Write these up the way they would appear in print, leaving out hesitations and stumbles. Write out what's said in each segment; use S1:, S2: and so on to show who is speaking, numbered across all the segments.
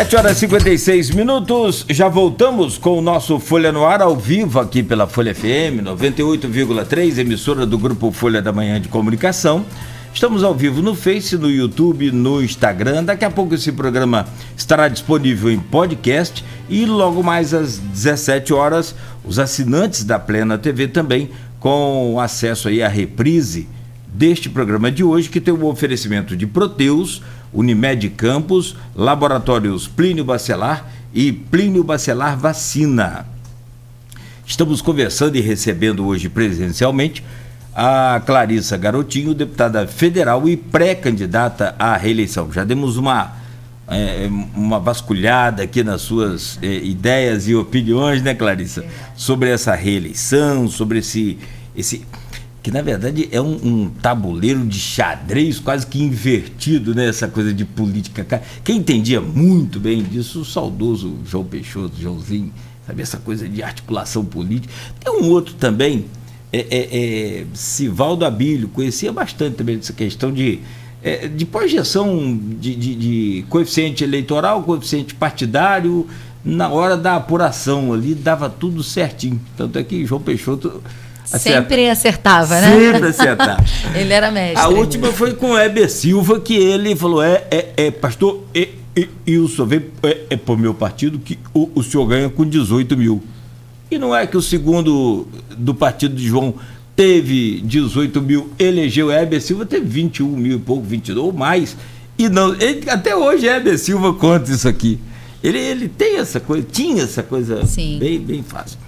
S1: 7h56, já voltamos com o nosso Folha no Ar ao vivo aqui pela Folha FM 98,3, emissora do Grupo Folha da Manhã de Comunicação. Estamos ao vivo no Face, no YouTube, no Instagram. Daqui a pouco esse programa estará disponível em podcast e logo mais às 17 horas os assinantes da Plena TV também com acesso aí à reprise deste programa de hoje, que tem o oferecimento de Proteus, Unimed Campos, Laboratórios Plínio Bacelar e Plínio Bacelar Vacina. Estamos conversando e recebendo hoje presencialmente a Clarissa Garotinho, deputada federal e pré-candidata à reeleição. Já demos uma vasculhada aqui nas suas ideias e opiniões, né, Clarissa? Sobre essa reeleição, sobre esse que na verdade é um tabuleiro de xadrez quase que invertido, né? Essa coisa de política. Quem entendia muito bem disso, o saudoso João Peixoto, Joãozinho, sabe? Essa coisa de articulação política. Tem um outro também, Sivaldo Abílio, conhecia bastante também essa questão de projeção de coeficiente eleitoral, coeficiente partidário, na hora da apuração ali, dava tudo certinho. Tanto é que João Peixoto
S2: sempre acertava, né?
S1: Sempre acertava.
S2: Ele era mestre.
S1: A última foi com o Heber Silva, que ele falou, pastor, o senhor veio por meu partido que o senhor ganha com 18 mil. E não é que o segundo do partido de João teve 18 mil, elegeu Heber Silva, teve 21 mil e pouco, 22 ou mais. E não, até hoje Heber Silva conta isso aqui. Ele tem essa coisa, tinha essa coisa bem fácil.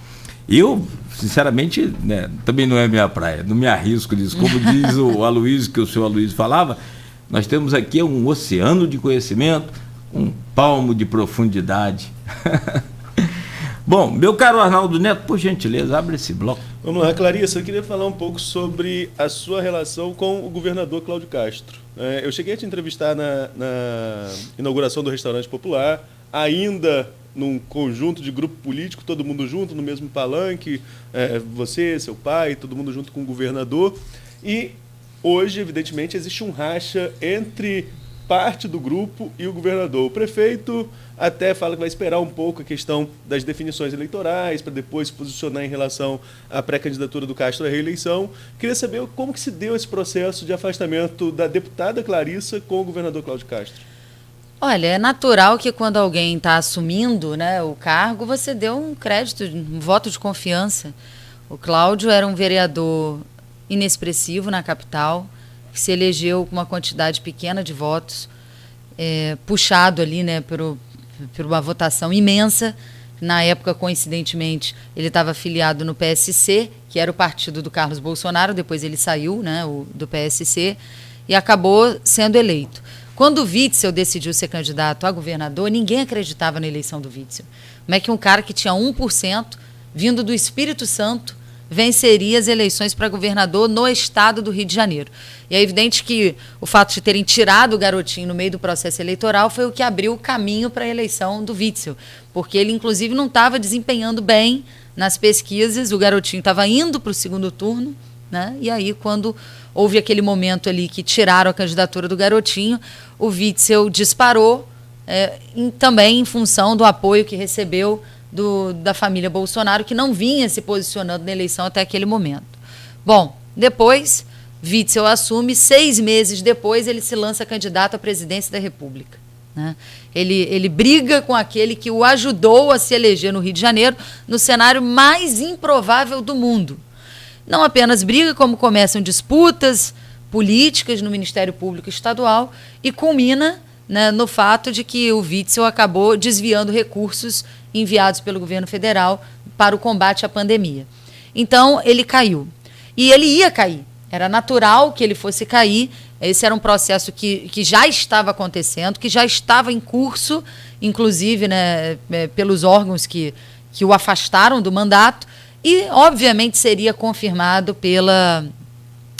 S1: Eu, sinceramente, né, também não é minha praia, não me arrisco nisso. Como diz o Aloysio, que o senhor Aloysio falava, nós temos aqui um oceano de conhecimento, um palmo de profundidade. Bom, meu caro Arnaldo Neto, por gentileza, abre esse bloco.
S3: Vamos lá, Clarissa, eu queria falar um pouco sobre a sua relação com o governador Cláudio Castro. Eu cheguei a te entrevistar na inauguração do Restaurante Popular, ainda num conjunto de grupo político, todo mundo junto, no mesmo palanque, você, seu pai, todo mundo junto com o governador. E hoje, evidentemente, existe um racha entre parte do grupo e o governador. O prefeito até fala que vai esperar um pouco a questão das definições eleitorais para depois se posicionar em relação à pré-candidatura do Castro à reeleição. Queria saber como que se deu esse processo de afastamento da deputada Clarissa com o governador Cláudio Castro.
S2: Olha, é natural que quando alguém está assumindo, né, o cargo, você dê um crédito, um voto de confiança. O Cláudio era um vereador inexpressivo na capital, que se elegeu com uma quantidade pequena de votos, puxado ali, né, por uma votação imensa. Na época, coincidentemente, ele estava afiliado no PSC, que era o partido do Carlos Bolsonaro, depois ele saiu, né, do PSC, e acabou sendo eleito. Quando o Witzel decidiu ser candidato a governador, ninguém acreditava na eleição do Witzel. Como é que um cara que tinha 1%, vindo do Espírito Santo, venceria as eleições para governador no estado do Rio de Janeiro? E é evidente que o fato de terem tirado o garotinho no meio do processo eleitoral foi o que abriu o caminho para a eleição do Witzel, porque ele, inclusive, não estava desempenhando bem nas pesquisas, o garotinho estava indo para o segundo turno, né? E aí, quando houve aquele momento ali que tiraram a candidatura do garotinho, o Witzel disparou, também em função do apoio que recebeu da família Bolsonaro, que não vinha se posicionando na eleição até aquele momento. Bom, depois, Witzel assume, 6 meses depois ele se lança candidato à presidência da República, né? Ele briga com aquele que o ajudou a se eleger no Rio de Janeiro, no cenário mais improvável do mundo. Não apenas briga, como começam disputas políticas no Ministério Público Estadual e culmina, né, no fato de que o Witzel acabou desviando recursos enviados pelo governo federal para o combate à pandemia. Então, ele caiu. E ele ia cair. Era natural que ele fosse cair. Esse era um processo que já estava acontecendo, que já estava em curso, inclusive, né, pelos órgãos que o afastaram do mandato, e, obviamente, seria confirmado pela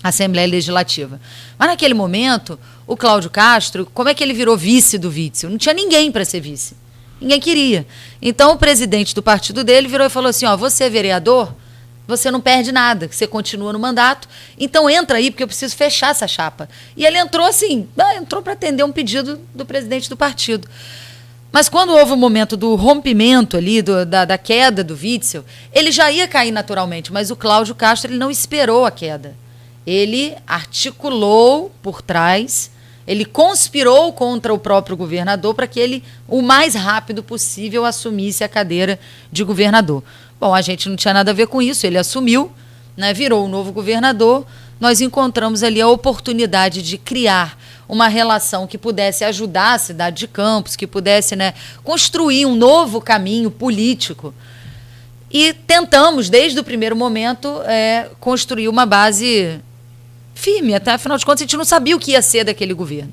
S2: Assembleia Legislativa. Mas, naquele momento, o Cláudio Castro, como é que ele virou vice do Witzel? Não tinha ninguém para ser vice. Ninguém queria. Então, o presidente do partido dele virou e falou assim, você é vereador, você não perde nada, você continua no mandato, então entra aí, porque eu preciso fechar essa chapa. E ele entrou assim, entrou para atender um pedido do presidente do partido. Mas quando houve o momento do rompimento ali, da queda do Witzel, ele já ia cair naturalmente, mas o Cláudio Castro ele não esperou a queda. Ele articulou por trás, ele conspirou contra o próprio governador para que ele, o mais rápido possível, assumisse a cadeira de governador. Bom, a gente não tinha nada a ver com isso, ele assumiu, né, virou o novo governador, nós encontramos ali a oportunidade de criar uma relação que pudesse ajudar a cidade de Campos, que pudesse, né, construir um novo caminho político. E tentamos, desde o primeiro momento, construir uma base firme. Até, afinal de contas, a gente não sabia o que ia ser daquele governo.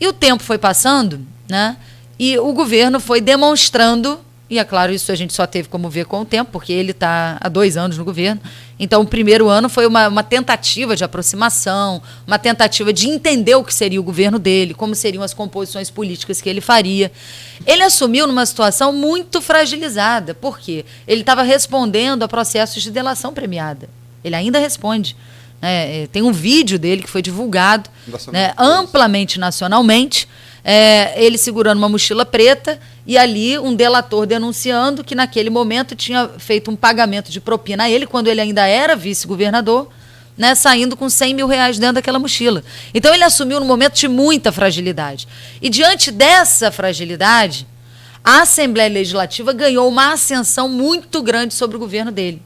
S2: E o tempo foi passando, né, e o governo foi demonstrando, e é claro, isso a gente só teve como ver com o tempo, porque ele está há 2 anos no governo. Então, o primeiro ano foi uma tentativa de aproximação, uma tentativa de entender o que seria o governo dele, como seriam as composições políticas que ele faria. Ele assumiu numa situação muito fragilizada, porque ele estava respondendo a processos de delação premiada. Ele ainda responde. Tem um vídeo dele que foi divulgado, né, amplamente nacionalmente, ele segurando uma mochila preta e ali um delator denunciando que naquele momento tinha feito um pagamento de propina a ele, quando ele ainda era vice-governador, né, saindo com 100 mil reais dentro daquela mochila. Então ele assumiu num momento de muita fragilidade. E diante dessa fragilidade, a Assembleia Legislativa ganhou uma ascensão muito grande sobre o governo dele.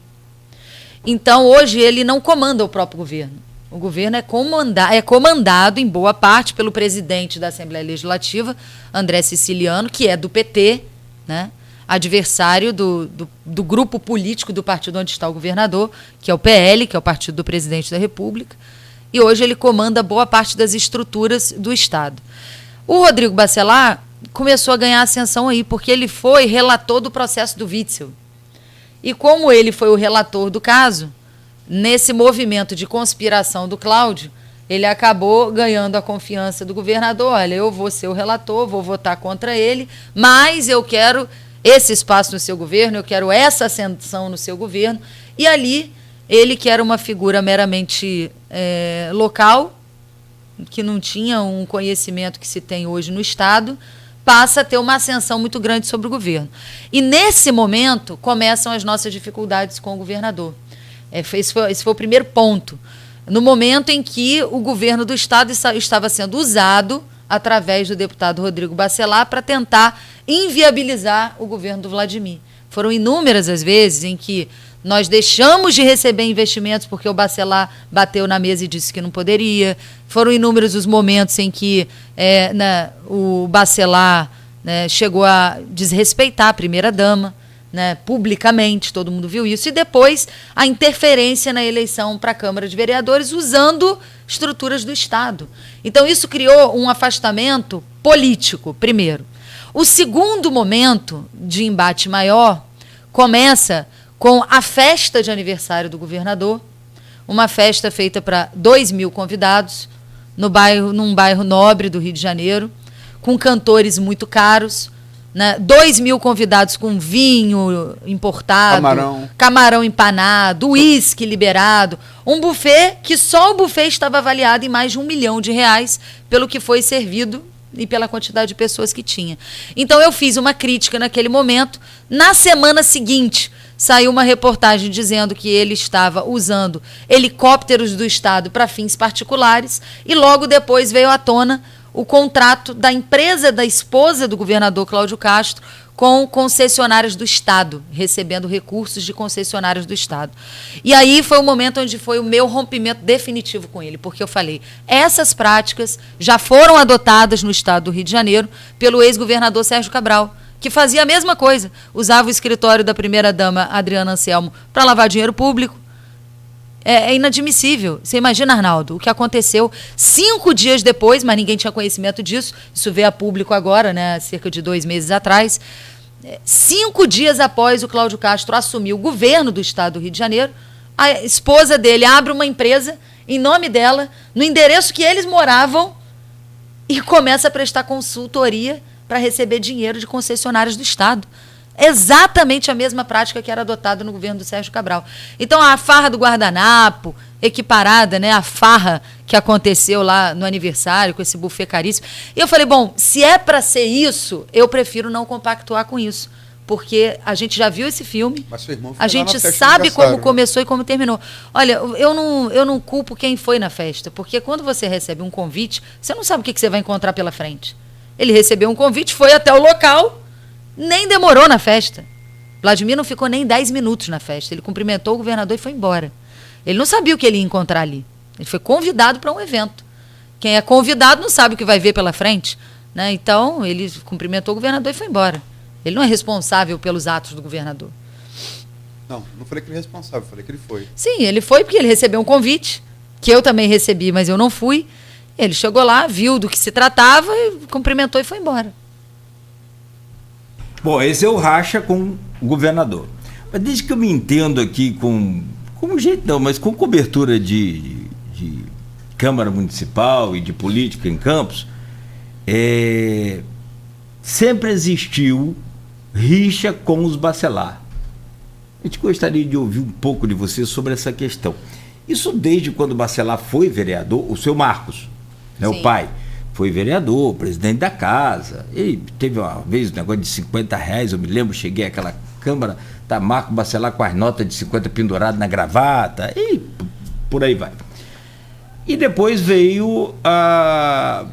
S2: Então hoje ele não comanda o próprio governo. O governo é comandado, em boa parte, pelo presidente da Assembleia Legislativa, André Siciliano, que é do PT, né? Adversário do grupo político do partido onde está o governador, que é o PL, que é o partido do presidente da República. E hoje ele comanda boa parte das estruturas do Estado. O Rodrigo Bacelar começou a ganhar ascensão aí, porque ele foi relator do processo do Witzel. E como ele foi o relator do caso, nesse movimento de conspiração do Cláudio, ele acabou ganhando a confiança do governador. Olha, eu vou ser o relator, vou votar contra ele, mas eu quero esse espaço no seu governo, eu quero essa ascensão no seu governo. E ali, ele, que era uma figura meramente local, que não tinha um conhecimento que se tem hoje no Estado, passa a ter uma ascensão muito grande sobre o governo. E nesse momento começam as nossas dificuldades com o governador. Esse foi o primeiro ponto. No momento em que o governo do Estado estava sendo usado, através do deputado Rodrigo Bacelar, para tentar inviabilizar o governo do Vladimir. Foram inúmeras as vezes em que nós deixamos de receber investimentos porque o Bacelar bateu na mesa e disse que não poderia. Foram inúmeros os momentos em que o Bacelar, né, chegou a desrespeitar a primeira-dama, né, publicamente, todo mundo viu isso, e depois a interferência na eleição para a Câmara de Vereadores usando estruturas do Estado. Então isso criou um afastamento político, primeiro. O segundo momento de embate maior começa com a festa de aniversário do governador, uma festa feita para 2.000 convidados, num bairro nobre do Rio de Janeiro, com cantores muito caros, né? 2.000 convidados com vinho importado, camarão empanado, uísque liberado, um buffet que só o buffet estava avaliado em mais de R$1 milhão pelo que foi servido e pela quantidade de pessoas que tinha. Então eu fiz uma crítica naquele momento. Na semana seguinte, saiu uma reportagem dizendo que ele estava usando helicópteros do Estado para fins particulares, e logo depois veio à tona o contrato da empresa da esposa do governador Cláudio Castro com concessionárias do Estado, recebendo recursos de concessionárias do Estado. E aí foi o momento onde foi o meu rompimento definitivo com ele, porque eu falei, essas práticas já foram adotadas no Estado do Rio de Janeiro pelo ex-governador Sérgio Cabral, que fazia a mesma coisa, usava o escritório da primeira-dama Adriana Anselmo para lavar dinheiro público. É inadmissível. Você imagina, Arnaldo, o que aconteceu 5 dias depois, mas ninguém tinha conhecimento disso, isso veio a público agora, né, cerca de 2 meses atrás. 5 dias após o Cláudio Castro assumir o governo do Estado do Rio de Janeiro, a esposa dele abre uma empresa em nome dela, no endereço que eles moravam, e começa a prestar consultoria para receber dinheiro de concessionárias do Estado. Exatamente a mesma prática que era adotada no governo do Sérgio Cabral. Então, a farra do guardanapo, equiparada, né, à farra que aconteceu lá no aniversário, com esse buffet caríssimo. E eu falei, bom, se é para ser isso, eu prefiro não compactuar com isso. Porque a gente já viu esse filme,
S4: Mas seu irmão foi
S2: a
S4: lá
S2: gente
S4: na festa
S2: sabe
S4: do
S2: como
S4: aniversário,
S2: começou e como terminou. Olha, eu não culpo quem foi na festa, porque quando você recebe um convite, você não sabe o que você vai encontrar pela frente. Ele recebeu um convite, foi até o local, nem demorou na festa. Vladimir não ficou nem 10 minutos na festa. Ele cumprimentou o governador e foi embora. Ele não sabia o que ele ia encontrar ali. Ele foi convidado para um evento. Quem é convidado não sabe o que vai ver pela frente, né? Então, ele cumprimentou o governador e foi embora. Ele não é responsável pelos atos do governador.
S4: Não falei que ele é responsável, falei que ele foi.
S2: Sim, ele foi porque ele recebeu um convite, que eu também recebi, mas eu não fui. Ele chegou lá, viu do que se tratava, cumprimentou e foi embora.
S1: Bom, esse é o racha com o governador. Mas desde que eu me entendo aqui com jeito não, mas com cobertura de Câmara Municipal e de política em Campos, sempre existiu rixa com os Bacelar. A gente gostaria de ouvir um pouco de você sobre essa questão. Isso desde quando o Bacelar foi vereador, o seu Marcos, né, o pai, foi vereador, presidente da casa. Ele teve uma vez um negócio de R$50, eu me lembro, cheguei àquela Câmara, tá Marco Bacelar com as notas de 50 penduradas na gravata, e por aí vai. E depois veio a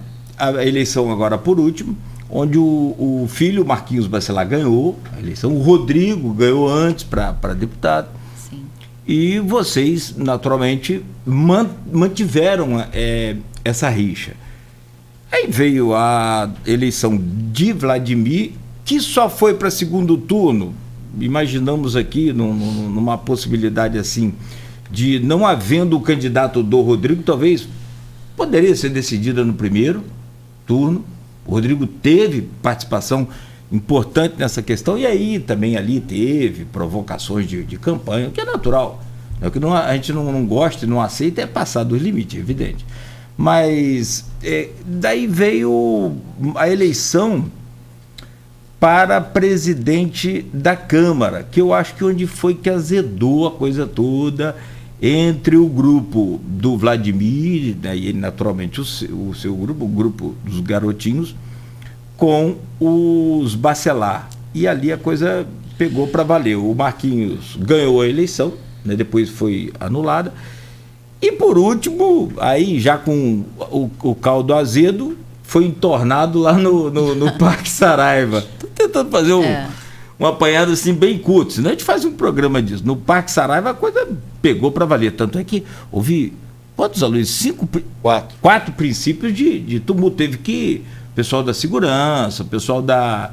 S1: eleição agora por último, onde o filho, Marquinhos Bacelar, ganhou a eleição, o Rodrigo ganhou antes para deputado.
S2: Sim.
S1: E vocês, naturalmente, mantiveram essa rixa. Aí veio a eleição de Vladimir, que só foi para segundo turno. Imaginamos aqui numa possibilidade assim, de não havendo o candidato do Rodrigo, talvez poderia ser decidida no primeiro turno. O Rodrigo teve participação importante nessa questão, e aí também ali teve provocações de campanha, o que é natural. O que a gente não gosta e não aceita é passar dos limites, é evidente. Mas daí veio a eleição para presidente da Câmara, que eu acho que onde foi que azedou a coisa toda entre o grupo do Vladimir, daí naturalmente o seu grupo, o grupo dos garotinhos, com os Bacelar. E ali a coisa pegou para valer. O Marquinhos ganhou a eleição, né, depois foi anulada. E por último, aí já com o caldo azedo, foi entornado lá no Parque Saraiva. Estou tentando fazer um apanhado assim bem curto, senão a gente faz um programa disso. No Parque Saraiva a coisa pegou para valer. Tanto é que houve, quantos alunos? Quatro princípios de tumulto. Teve que o pessoal da segurança, o pessoal da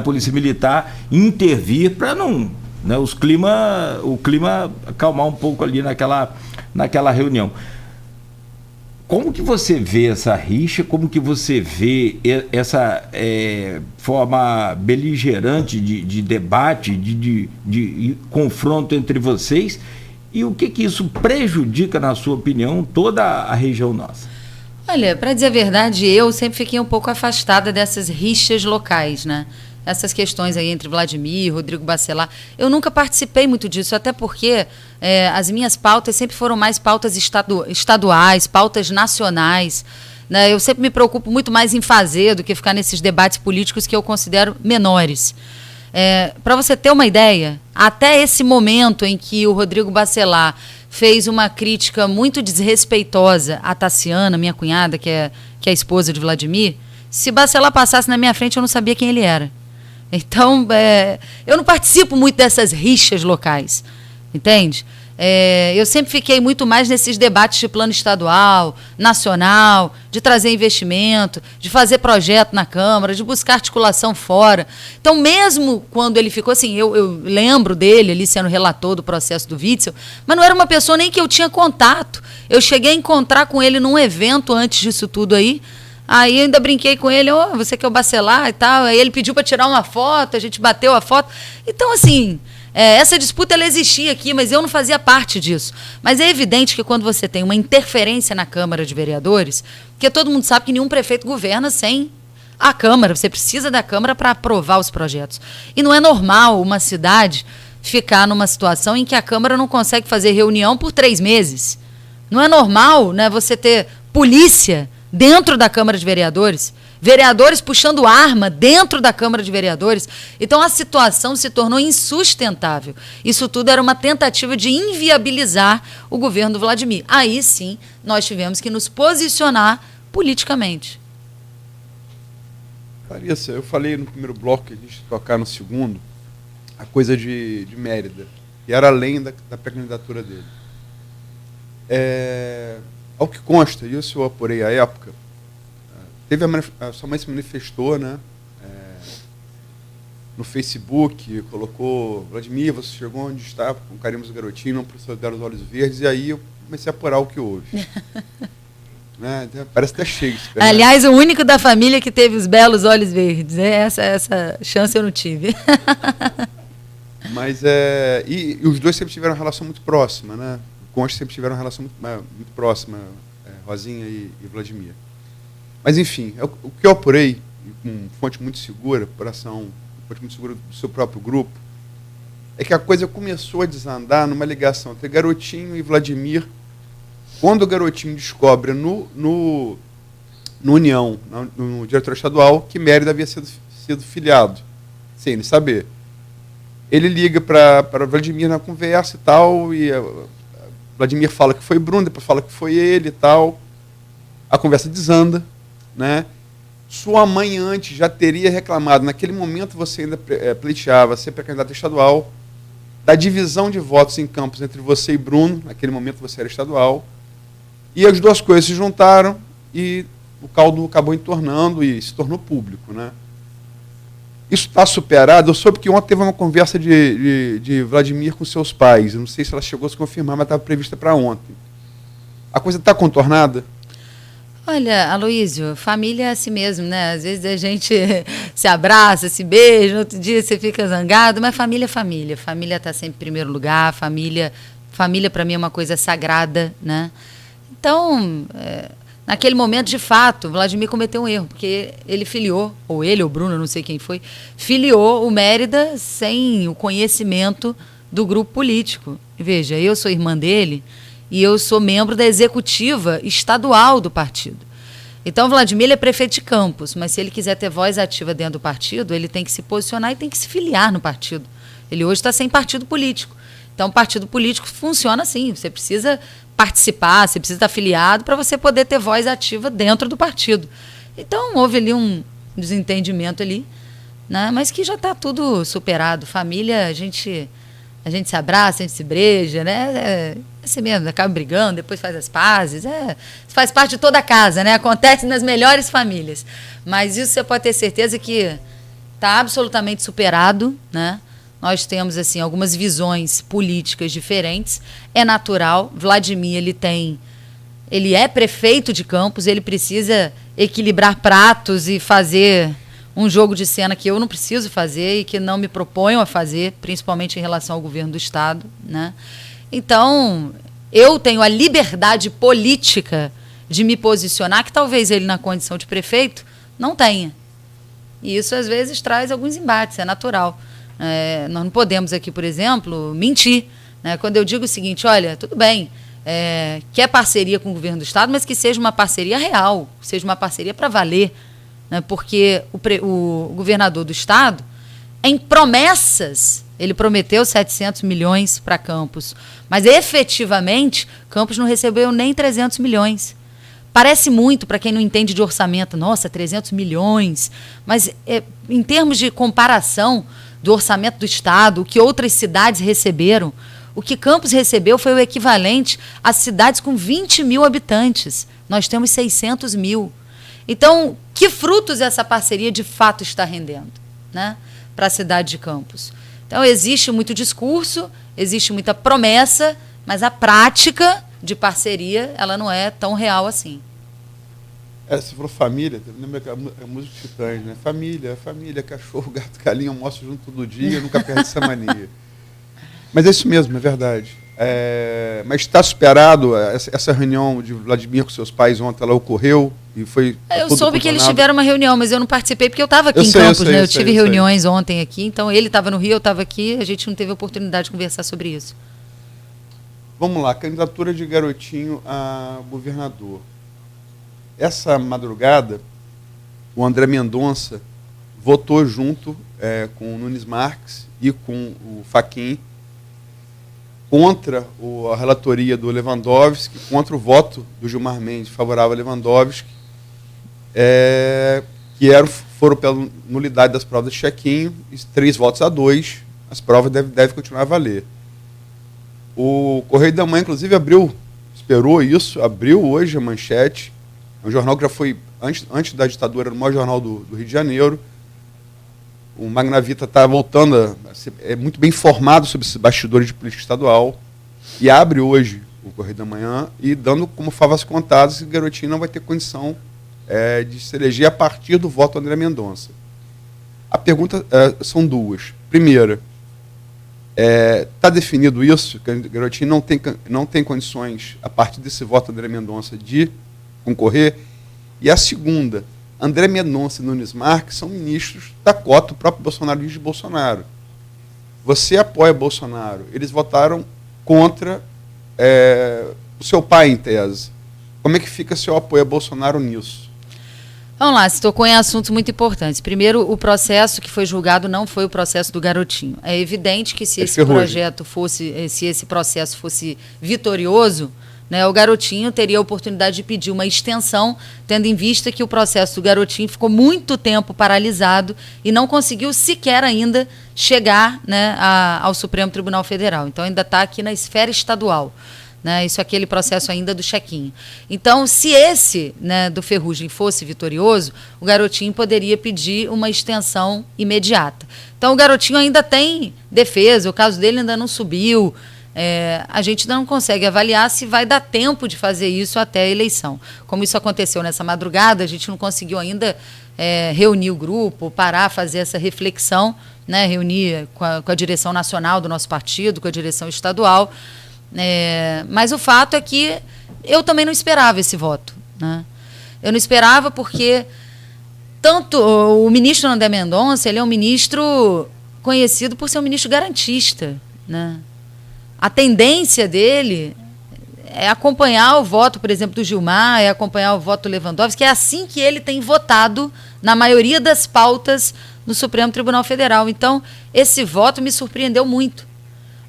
S1: Polícia Militar intervir para não, né, o clima acalmar um pouco ali naquela reunião. Como que você vê essa rixa? Como que você vê essa forma beligerante de debate, de confronto entre vocês? E o que isso prejudica, na sua opinião, toda a região nossa?
S2: Olha, para dizer a verdade, eu sempre fiquei um pouco afastada dessas rixas locais, né? Essas questões aí entre Vladimir, Rodrigo Bacelar. Eu nunca participei muito disso, até porque as minhas pautas sempre foram mais pautas estaduais, pautas nacionais, né? Eu sempre me preocupo muito mais em fazer do que ficar nesses debates políticos que eu considero menores. Para você ter uma ideia, até esse momento em que o Rodrigo Bacelar fez uma crítica muito desrespeitosa à Tassiana, minha cunhada, que é a esposa de Vladimir, se Bacelar passasse na minha frente, eu não sabia quem ele era. Então, eu não participo muito dessas rixas locais, entende? Eu sempre fiquei muito mais nesses debates de plano estadual, nacional, de trazer investimento, de fazer projeto na Câmara, de buscar articulação fora. Então, mesmo quando ele ficou assim, eu lembro dele ali sendo relator do processo do Witzel, mas não era uma pessoa nem que eu tinha contato. Eu cheguei a encontrar com ele num evento antes disso tudo aí. Aí eu ainda brinquei com ele, você que é o Bacelar e tal. Aí ele pediu para tirar uma foto, a gente bateu a foto. Então, assim, essa disputa ela existia aqui, mas eu não fazia parte disso. Mas é evidente que quando você tem uma interferência na Câmara de Vereadores, porque todo mundo sabe que nenhum prefeito governa sem a Câmara, você precisa da Câmara para aprovar os projetos. E não é normal uma cidade ficar numa situação em que a Câmara não consegue fazer reunião por 3 meses. Não é normal, né, você ter polícia dentro da Câmara de Vereadores, vereadores puxando arma dentro da Câmara de Vereadores. Então a situação se tornou insustentável. Isso tudo era uma tentativa de inviabilizar o governo do Vladimir. Aí sim, nós tivemos que nos posicionar politicamente.
S4: Clarissa, eu falei no primeiro bloco, que a gente tocar no segundo, a coisa de Mérida, e era além da pré-candidatura dele. Ao que consta, e isso eu apurei à época, a sua mãe se manifestou, né, no Facebook, colocou: Vladimir, você chegou onde está com carimbo do garotinho, não precisa dar os olhos verdes, e aí eu comecei a apurar o que houve. Né? Parece até Shakespeare.
S2: Aliás, né? O único da família que teve os belos olhos verdes. Essa chance eu não tive.
S4: Mas e os dois sempre tiveram uma relação muito próxima, né? O Concha sempre tiveram uma relação muito próxima, Rosinha e Vladimir. Mas, enfim, o que eu apurei, com fonte muito segura, fonte muito segura do seu próprio grupo, é que a coisa começou a desandar numa ligação entre Garotinho e Vladimir, quando o Garotinho descobre no União, no diretor estadual, que Mérida havia sido filiado, sem ele saber. Ele liga para Vladimir na conversa e tal, e Vladimir fala que foi Bruno, depois fala que foi ele e tal. A conversa desanda, né? Sua mãe antes já teria reclamado, naquele momento você ainda pleiteava ser pré-candidato estadual, da divisão de votos em Campos entre você e Bruno, naquele momento você era estadual, e as duas coisas se juntaram e o caldo acabou entornando e se tornou público, né? Isso está superado. Eu soube que ontem teve uma conversa de Vladimir com seus pais. Eu não sei se ela chegou a se confirmar, mas estava prevista para ontem. A coisa está contornada?
S2: Olha, Aloísio, família é assim mesmo, né? Às vezes a gente se abraça, se beija, no outro dia você fica zangado, mas família é família. Família está sempre em primeiro lugar, família para mim é uma coisa sagrada, né? Então, naquele momento, de fato, Vladimir cometeu um erro, porque ele filiou, ou ele, ou Bruno, não sei quem foi, filiou o Mérida sem o conhecimento do grupo político. Veja, eu sou irmã dele e eu sou membro da executiva estadual do partido. Então, Vladimir ele é prefeito de Campos, mas se ele quiser ter voz ativa dentro do partido, ele tem que se posicionar e tem que se filiar no partido. Ele hoje está sem partido político. Então, o partido político funciona assim, você precisa participar, você precisa estar afiliado para você poder ter voz ativa dentro do partido. Então, houve ali um desentendimento ali, né? Mas que já está tudo superado. Família, a gente se abraça, a gente se breja, né? É assim mesmo, acaba brigando, depois faz as pazes. Faz parte de toda a casa, né? Acontece nas melhores famílias. Mas isso você pode ter certeza que está absolutamente superado, né? Nós temos assim algumas visões políticas diferentes. É natural. Vladimir ele é prefeito de Campos, ele precisa equilibrar pratos e fazer um jogo de cena que eu não preciso fazer e que não me proponho a fazer, principalmente em relação ao governo do Estado, né? Então, eu tenho a liberdade política de me posicionar, que talvez ele, na condição de prefeito, não tenha. E isso, às vezes, traz alguns embates, é natural. Nós não podemos aqui, por exemplo, mentir, né? Quando eu digo o seguinte, olha, tudo bem, quer parceria com o governo do Estado, mas que seja uma parceria real, seja uma parceria para valer, né? Porque o governador do Estado, em promessas, ele prometeu 700 milhões para Campos, mas efetivamente Campos não recebeu nem 300 milhões. Parece muito para quem não entende de orçamento, nossa, 300 milhões, mas em termos de comparação do orçamento do Estado, o que outras cidades receberam, o que Campos recebeu foi o equivalente a cidades com 20 mil habitantes. Nós temos 600 mil. Então, que frutos essa parceria de fato está rendendo, né, para a cidade de Campos? Então, existe muito discurso, existe muita promessa, mas a prática de parceria ela não é tão real assim.
S4: Você falou família, lembra a música Titãs, né? Família, cachorro, gato, galinha, almoço junto todo dia, nunca perde essa mania. Mas é isso mesmo, é verdade. Mas está superado essa reunião de Vladimir com seus pais ontem, ela ocorreu e foi...
S2: Eu soube que eles tiveram uma reunião, mas eu não participei porque eu estava aqui em Campos, né? Eu tive reuniões ontem aqui, então ele estava no Rio, eu estava aqui, a gente não teve oportunidade de conversar sobre isso.
S4: Vamos lá, candidatura de Garotinho a governador. essa madrugada, o André Mendonça votou junto com o Nunes Marques e com o Fachin contra a relatoria do Lewandowski, contra o voto do Gilmar Mendes favorável a Lewandowski, que foram pela nulidade das provas de check-in, 3 votos a 2, as provas devem continuar a valer. O Correio da Manhã, inclusive, abriu hoje a manchete. É um jornal que já foi, antes da ditadura, era o maior jornal do Rio de Janeiro. O Magnavita está voltando a ser muito bem informado sobre esses bastidores de política estadual. E abre hoje o Correio da Manhã e dando como favas contadas que o Garotinho não vai ter condição de se eleger a partir do voto do André Mendonça. A pergunta são duas. Primeira, está definido isso, que o Garotinho não tem condições, a partir desse voto do André Mendonça, de concorrer? E a segunda, André Mendonça e Nunes Marques são ministros da cota do próprio Bolsonaro e de Bolsonaro. Você apoia Bolsonaro, eles votaram contra o seu pai, em tese. Como é que fica seu apoio a Bolsonaro nisso?
S2: Vamos lá, se tocou em assuntos muito importantes. Primeiro, o processo que foi julgado não foi o processo do Garotinho. É evidente que se esse processo fosse vitorioso, né, o Garotinho teria a oportunidade de pedir uma extensão, tendo em vista que o processo do Garotinho ficou muito tempo paralisado e não conseguiu sequer ainda chegar, né, ao Supremo Tribunal Federal. Então ainda está aqui na esfera estadual. Né, isso é aquele processo ainda do check-in. Então, se esse, né, do Ferrugem fosse vitorioso, o Garotinho poderia pedir uma extensão imediata. Então, o Garotinho ainda tem defesa, o caso dele ainda não subiu. A gente ainda não consegue avaliar se vai dar tempo de fazer isso até a eleição. Como isso aconteceu nessa madrugada, a gente não conseguiu ainda reunir o grupo, parar, fazer essa reflexão, né, reunir com a direção nacional do nosso partido, com a direção estadual. Mas o fato é que eu também não esperava esse voto, né? Eu não esperava porque tanto o ministro André Mendonça, ele é um ministro conhecido por ser um ministro garantista, né? A tendência dele é acompanhar o voto, por exemplo, do Gilmar, é acompanhar o voto do Lewandowski, que é assim que ele tem votado na maioria das pautas no Supremo Tribunal Federal. Então, esse voto me surpreendeu muito.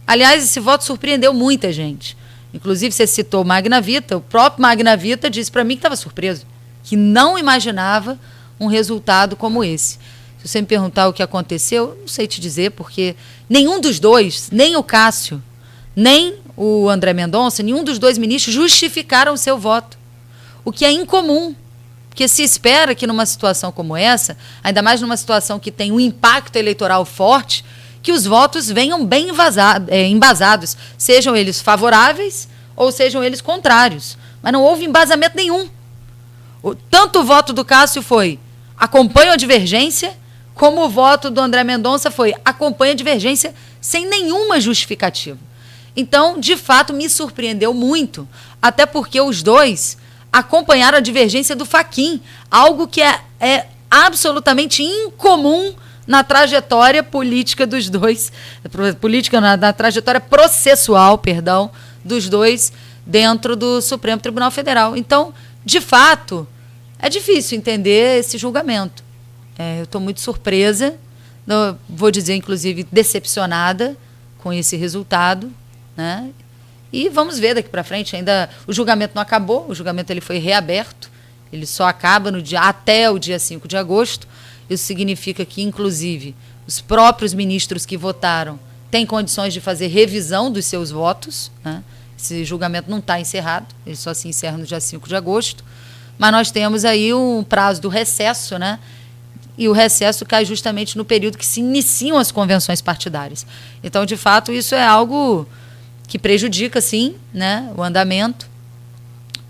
S2: Aliás, esse voto surpreendeu muita gente. Inclusive, você citou o Magnavita, o próprio Magnavita disse para mim que estava surpreso, que não imaginava um resultado como esse. Se você me perguntar o que aconteceu, não sei te dizer, porque nenhum dos dois, nem o Cássio, nem o André Mendonça, nenhum dos dois ministros justificaram o seu voto. O que é incomum, porque se espera que numa situação como essa, ainda mais numa situação que tem um impacto eleitoral forte, que os votos venham bem embasados, sejam eles favoráveis ou sejam eles contrários. Mas não houve embasamento nenhum. Tanto o voto do Cássio foi acompanha a divergência, como o voto do André Mendonça foi acompanha a divergência sem nenhuma justificativa. Então, de fato, me surpreendeu muito, até porque os dois acompanharam a divergência do Fachin, algo que é absolutamente incomum na trajetória política dos dois, na trajetória processual, dos dois dentro do Supremo Tribunal Federal. Então, de fato, é difícil entender esse julgamento. Eu estou muito surpresa, vou dizer, inclusive, decepcionada com esse resultado, né? E vamos ver daqui para frente. Ainda o julgamento não acabou, o julgamento ele foi reaberto, ele só acaba até o dia 5 de agosto. Isso significa que, inclusive, os próprios ministros que votaram têm condições de fazer revisão dos seus votos, né? Esse julgamento não está encerrado, ele só se encerra no dia 5 de agosto. Mas nós temos aí um prazo do recesso, né? E o recesso cai justamente no período que se iniciam as convenções partidárias. Então, de fato, isso é algo que prejudica, sim, né, o andamento,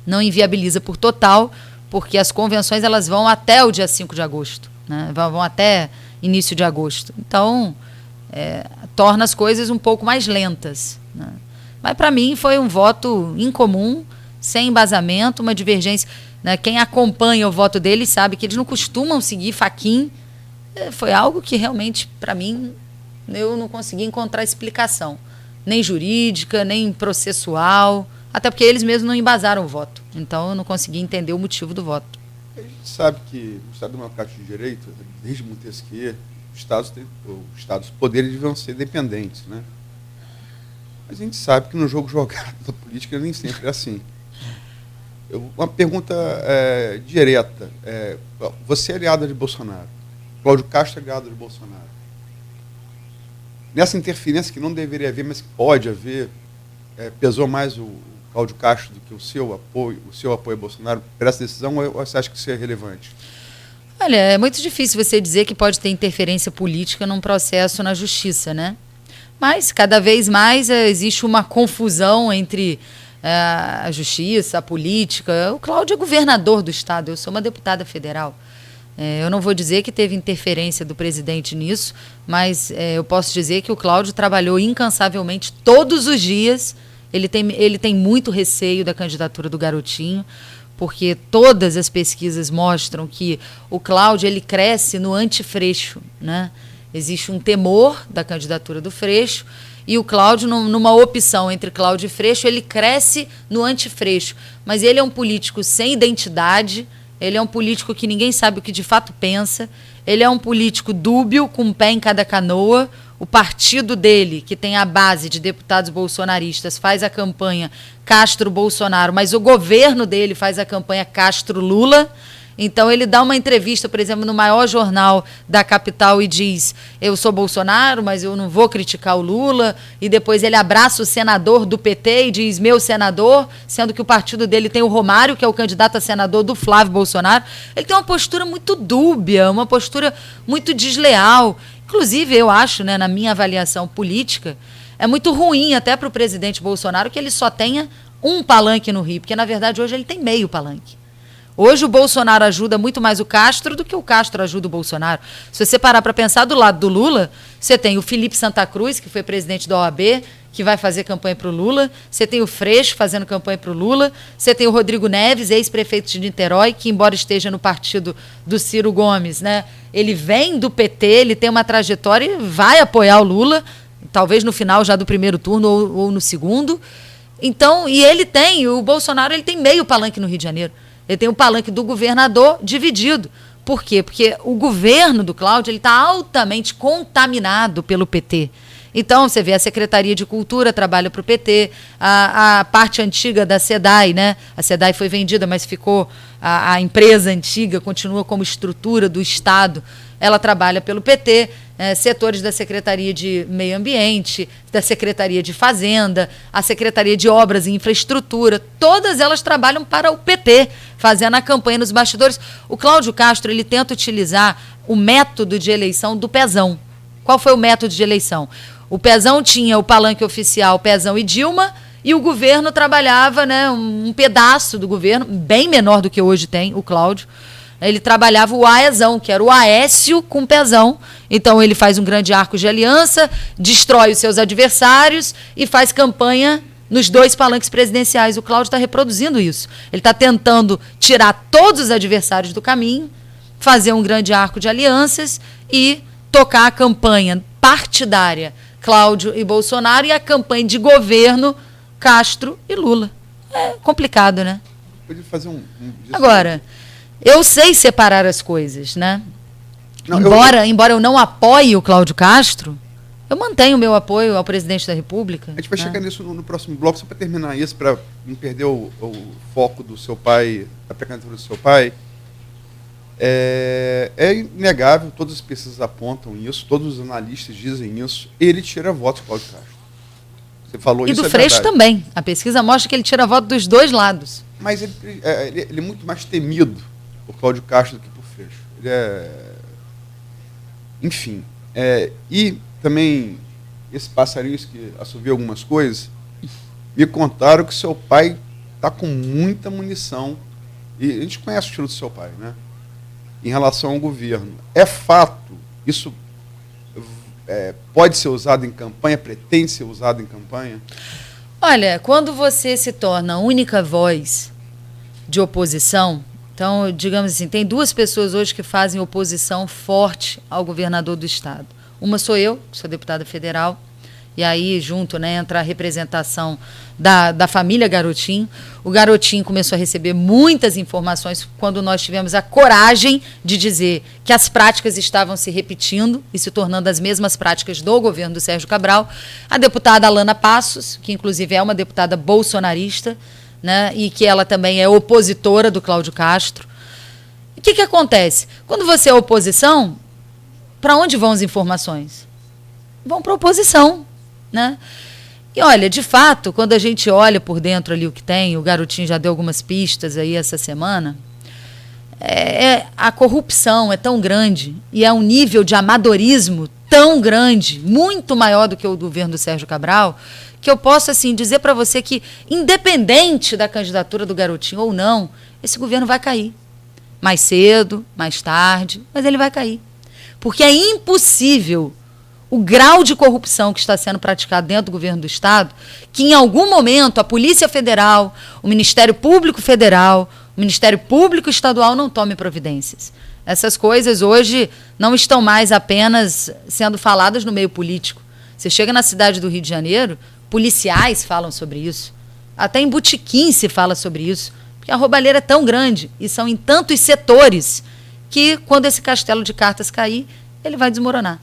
S2: não inviabiliza por total, porque as convenções elas vão até o dia 5 de agosto. Né, vão até início de agosto. Então, torna as coisas um pouco mais lentas. Né. Mas, para mim, foi um voto incomum, sem embasamento, uma divergência. Né, quem acompanha o voto deles sabe que eles não costumam seguir Fachin. Foi algo que, realmente, para mim, eu não consegui encontrar explicação. Nem jurídica, nem processual, Até porque eles mesmos não embasaram o voto. Então, eu não consegui entender o motivo do voto.
S4: A gente sabe que o Estado Democrático de Direito, desde Montesquieu, os poderes deviam ser dependentes, né? Mas a gente sabe que no jogo jogado da política nem sempre é assim. Uma pergunta direta. Você é aliado de Bolsonaro. Cláudio Castro é aliado de Bolsonaro. Nessa interferência que não deveria haver, mas que pode haver, pesou mais o Cláudio Castro do que o seu apoio a Bolsonaro para essa decisão, ou você acha que isso é relevante?
S2: Olha, é muito difícil você dizer que pode ter interferência política num processo na justiça, né? Mas, cada vez mais, existe uma confusão entre a justiça, a política. O Cláudio é governador do Estado, eu sou uma deputada federal. Eu não vou dizer que teve interferência do presidente nisso, mas eu posso dizer que o Cláudio trabalhou incansavelmente todos os dias. Ele tem muito receio da candidatura do Garotinho, porque todas as pesquisas mostram que o Cláudio ele cresce no anti-Freixo, né? Existe um temor da candidatura do Freixo e o Cláudio, numa opção entre Cláudio e Freixo, ele cresce no anti-Freixo. Mas ele é um político sem identidade, ele é um político que ninguém sabe o que de fato pensa, ele é um político dúbio, com um pé em cada canoa. O partido dele, que tem a base de deputados bolsonaristas, faz a campanha Castro-Bolsonaro, mas o governo dele faz a campanha Castro-Lula. Então, ele dá uma entrevista, por exemplo, no maior jornal da capital e diz: eu sou Bolsonaro, mas eu não vou criticar o Lula. E depois ele abraça o senador do PT e diz: meu senador, sendo que o partido dele tem o Romário, que é o candidato a senador do Flávio Bolsonaro. Ele tem uma postura muito dúbia, uma postura muito desleal. Inclusive, eu acho, né, na minha avaliação política, é muito ruim até para o presidente Bolsonaro que ele só tenha um palanque no Rio, porque, na verdade, hoje ele tem meio palanque. Hoje o Bolsonaro ajuda muito mais o Castro do que o Castro ajuda o Bolsonaro. Se você parar para pensar do lado do Lula, você tem o Felipe Santa Cruz, que foi presidente da OAB, que vai fazer campanha para o Lula. Você tem o Freixo fazendo campanha para o Lula. Você tem o Rodrigo Neves, ex-prefeito de Niterói, que embora esteja no partido do Ciro Gomes, né, ele vem do PT, ele tem uma trajetória e vai apoiar o Lula, talvez no final já do primeiro turno ou no segundo. Então, e o Bolsonaro ele tem meio palanque no Rio de Janeiro. Ele tem o palanque do governador dividido. Por quê? Porque o governo do Cláudio está altamente contaminado pelo PT. Então, você vê, a Secretaria de Cultura trabalha para o PT, a parte antiga da SEDAI, né? A SEDAI foi vendida, mas ficou, a empresa antiga continua como estrutura do Estado, ela trabalha pelo PT, setores da Secretaria de Meio Ambiente, da Secretaria de Fazenda, a Secretaria de Obras e Infraestrutura, todas elas trabalham para o PT, fazendo a campanha nos bastidores. O Cláudio Castro, ele tenta utilizar o método de eleição do Pezão. Qual foi o método de eleição? O Pezão tinha o palanque oficial Pezão e Dilma, e o governo trabalhava, né, um pedaço do governo, bem menor do que hoje tem, o Cláudio. Ele trabalhava o Aezão, que era o Aécio com Pezão. Então, ele faz um grande arco de aliança, destrói os seus adversários e faz campanha nos dois palanques presidenciais. O Cláudio está reproduzindo isso. Ele está tentando tirar todos os adversários do caminho, fazer um grande arco de alianças e tocar a campanha partidária Cláudio e Bolsonaro e a campanha de governo Castro e Lula. É complicado, né?
S4: Podia fazer
S2: Agora, eu sei separar as coisas, né?
S4: Não,
S2: embora eu não apoie o Cláudio Castro, eu mantenho o meu apoio ao presidente da República.
S4: A gente vai chegar nisso no próximo bloco, só para terminar isso, para não perder o foco do seu pai, da pré-candidatura do seu pai. É inegável, todas as pesquisas apontam isso, todos os analistas dizem isso. Ele tira votos do Cláudio Castro. Você falou isso.
S2: E do Freixo também. A pesquisa mostra que ele tira voto dos dois lados.
S4: Mas ele é muito mais temido, o Cláudio Castro, do que por Freixo. Ele enfim. E também, esse passarinho que assovia algumas coisas, me contaram que seu pai está com muita munição. E a gente conhece o estilo do seu pai, né? Em relação ao governo. É fato, isso pode ser usado em campanha, pretende ser usado em campanha?
S2: Olha, quando você se torna a única voz de oposição, então, digamos assim, tem duas pessoas hoje que fazem oposição forte ao governador do Estado. Uma sou eu, que sou deputada federal, e aí junto, né, entra a representação da família Garotinho. O Garotinho começou a receber muitas informações quando nós tivemos a coragem de dizer que as práticas estavam se repetindo e se tornando as mesmas práticas do governo do Sérgio Cabral. A deputada Alana Passos, que inclusive é uma deputada bolsonarista, né, e que ela também é opositora do Cláudio Castro. O que acontece? Quando você é oposição, para onde vão as informações? Vão para a oposição, né? E olha, de fato, quando a gente olha por dentro ali o que tem, o Garotinho já deu algumas pistas aí essa semana, a corrupção é tão grande e é um nível de amadorismo tão grande, muito maior do que o do governo do Sérgio Cabral, que eu posso assim dizer para você que, independente da candidatura do Garotinho ou não, esse governo vai cair. Mais cedo, mais tarde, mas ele vai cair. Porque é impossível o grau de corrupção que está sendo praticado dentro do governo do Estado, que em algum momento a Polícia Federal, o Ministério Público Federal, o Ministério Público Estadual não tome providências. Essas coisas hoje não estão mais apenas sendo faladas no meio político. Você chega na cidade do Rio de Janeiro, policiais falam sobre isso. Até em botequim se fala sobre isso. Porque a roubalheira é tão grande e são em tantos setores que quando esse castelo de cartas cair, ele vai desmoronar.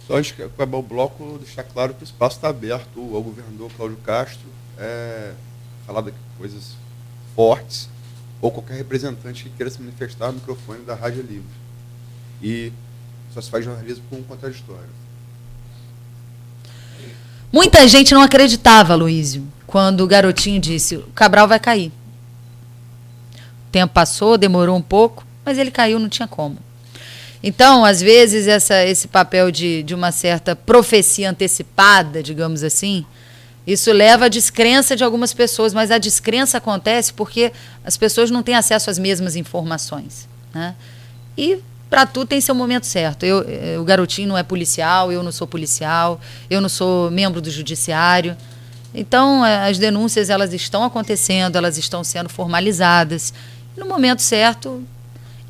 S4: Só antes de acabar o bloco, deixar claro que o espaço está aberto ao governador Cláudio Castro falar de coisas fortes ou qualquer representante que queira se manifestar no microfone da Rádio Livre. E só se faz jornalismo com um contraditório.
S2: Muita gente não acreditava, Luísio, quando o Garotinho disse: o Cabral vai cair. O tempo passou, demorou um pouco, mas ele caiu, não tinha como. Então, às vezes, esse papel de uma certa profecia antecipada, digamos assim, isso leva à descrença de algumas pessoas, mas a descrença acontece porque as pessoas não têm acesso às mesmas informações, né? E para tudo tem seu momento certo. O Garotinho não é policial, eu não sou policial, eu não sou membro do judiciário. Então, as denúncias elas estão acontecendo, elas estão sendo formalizadas. No momento certo,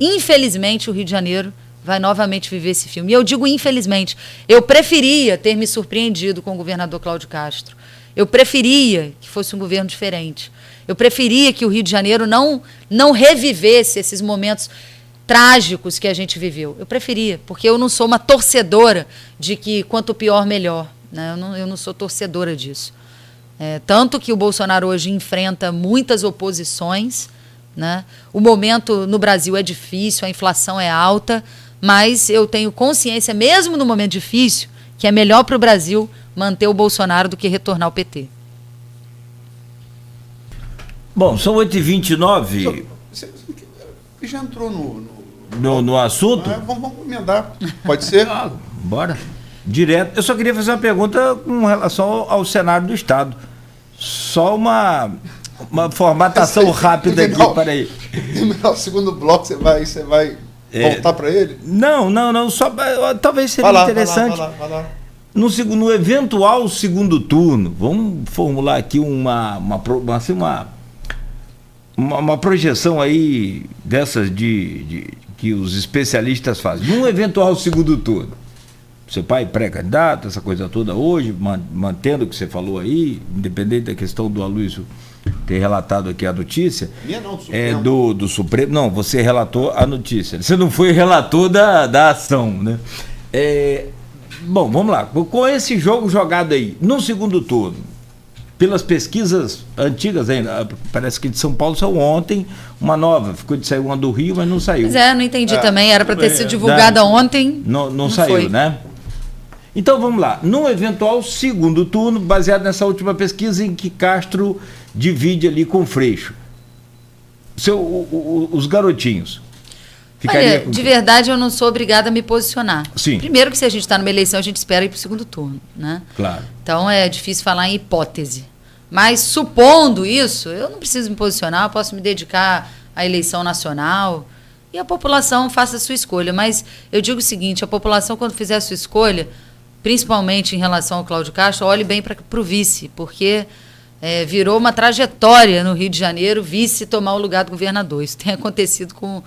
S2: infelizmente, o Rio de Janeiro vai novamente viver esse filme. E eu digo infelizmente, eu preferia ter me surpreendido com o governador Cláudio Castro. Eu preferia que fosse um governo diferente. Eu preferia que o Rio de Janeiro não revivesse esses momentos trágicos que a gente viveu. Eu preferia, porque eu não sou uma torcedora de que quanto pior, melhor, né? Eu não sou torcedora disso. Tanto que o Bolsonaro hoje enfrenta muitas oposições, né? O momento no Brasil é difícil, a inflação é alta, mas eu tenho consciência, mesmo no momento difícil, que é melhor para o Brasil manter o Bolsonaro do que retornar ao PT.
S1: Bom, são 8h29.
S4: Você já entrou
S1: no assunto?
S4: Vamos emendar. Pode ser?
S1: Bora. Direto. Eu só queria fazer uma pergunta com relação ao cenário do Estado. Só uma formatação rápida aqui, peraí.
S4: Terminar o segundo bloco, você vai voltar para ele?
S1: Não, só talvez seria interessante.
S4: Vai lá.
S1: No eventual segundo turno, vamos formular aqui uma projeção aí dessas que os especialistas fazem. Num eventual segundo turno, seu pai pré-candidato, essa coisa toda hoje, mantendo o que você falou aí, independente da questão do Aloysio ter relatado aqui a notícia.
S4: Minha não, do Supremo.
S1: Do Supremo. Não, você relatou a notícia. Você não foi relator da ação, né? Bom, vamos lá. Com esse jogo jogado aí, no segundo turno, pelas pesquisas antigas ainda, parece que de São Paulo saiu ontem uma nova, ficou de sair uma do Rio, mas não saiu.
S2: Não entendi também, era para ter sido divulgada ontem.
S1: Não saiu, foi, né? Então vamos lá, num eventual segundo turno, baseado nessa última pesquisa em que Castro divide ali com Freixo, os garotinhos.
S2: Olha, de verdade eu não sou obrigada a me posicionar.
S1: Sim.
S2: Primeiro que se a gente está numa eleição, a gente espera ir para o segundo turno, né?
S1: Claro.
S2: Então é difícil falar em hipótese. Mas supondo isso, eu não preciso me posicionar, eu posso me dedicar à eleição nacional e a população faça a sua escolha. Mas eu digo o seguinte, a população quando fizer a sua escolha, principalmente em relação ao Cláudio Castro, olhe bem para o vice, porque virou uma trajetória no Rio de Janeiro, vice tomar o lugar do governador. Isso tem acontecido com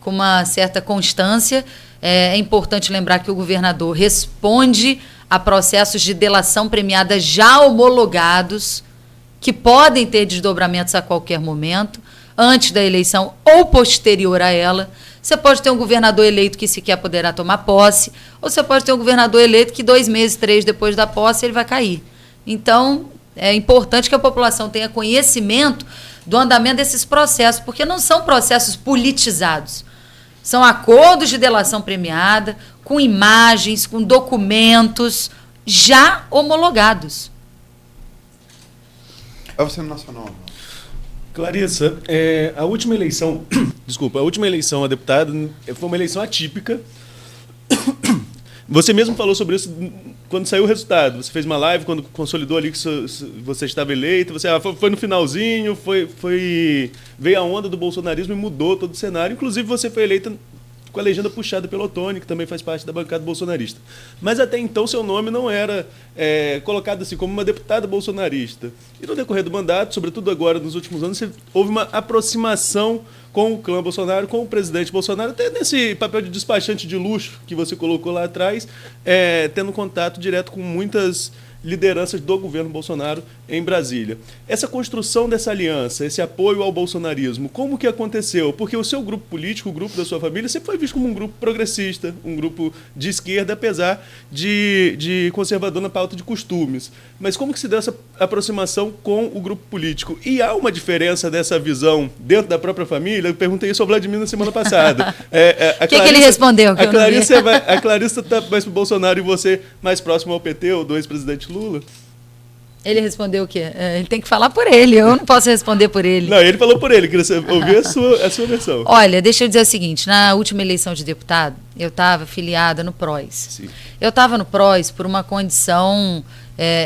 S2: uma certa constância. É importante lembrar que o governador responde a processos de delação premiada já homologados, que podem ter desdobramentos a qualquer momento, antes da eleição ou posterior a ela. Você pode ter um governador eleito que sequer poderá tomar posse, ou você pode ter um governador eleito que 2 meses, 3 depois da posse, ele vai cair. Então, é importante que a população tenha conhecimento do andamento desses processos, porque não são processos politizados. São acordos de delação premiada, com imagens, com documentos já homologados.
S4: É você no Nacional.
S3: Clarissa, a última eleição, desculpa, a última eleição a deputado foi uma eleição atípica. Você mesmo falou sobre isso quando saiu o resultado. Você fez uma live quando consolidou ali que você estava eleito. Você foi no finalzinho, veio a onda do bolsonarismo e mudou todo o cenário. Inclusive, você foi eleita com a legenda puxada pelo Ottoni, que também faz parte da bancada bolsonarista. Mas até então seu nome não era colocado assim como uma deputada bolsonarista. E no decorrer do mandato, sobretudo agora nos últimos anos, houve uma aproximação com o clã Bolsonaro, com o presidente Bolsonaro, até nesse papel de despachante de luxo que você colocou lá atrás, tendo contato direto com muitas lideranças do governo Bolsonaro em Brasília. Essa construção dessa aliança, esse apoio ao bolsonarismo, como que aconteceu? Porque o seu grupo político, o grupo da sua família, sempre foi visto como um grupo progressista, um grupo de esquerda, apesar de conservador na pauta de costumes. Mas como que se deu essa aproximação com o grupo político? E há uma diferença dessa visão dentro da própria família? Eu perguntei isso ao Vladimir na semana passada.
S2: O que ele respondeu?
S3: A Clarissa está mais para o Bolsonaro e você mais próximo ao PT, ou do ex-presidente Lula?
S2: Ele respondeu o quê? Ele tem que falar por ele, eu não posso responder por ele.
S3: Não, ele falou por ele, queria ouvir a sua versão.
S2: Olha, deixa eu dizer o seguinte, na última eleição de deputado, eu estava filiada no PROS.
S3: Sim.
S2: Eu estava no PROS por uma condição,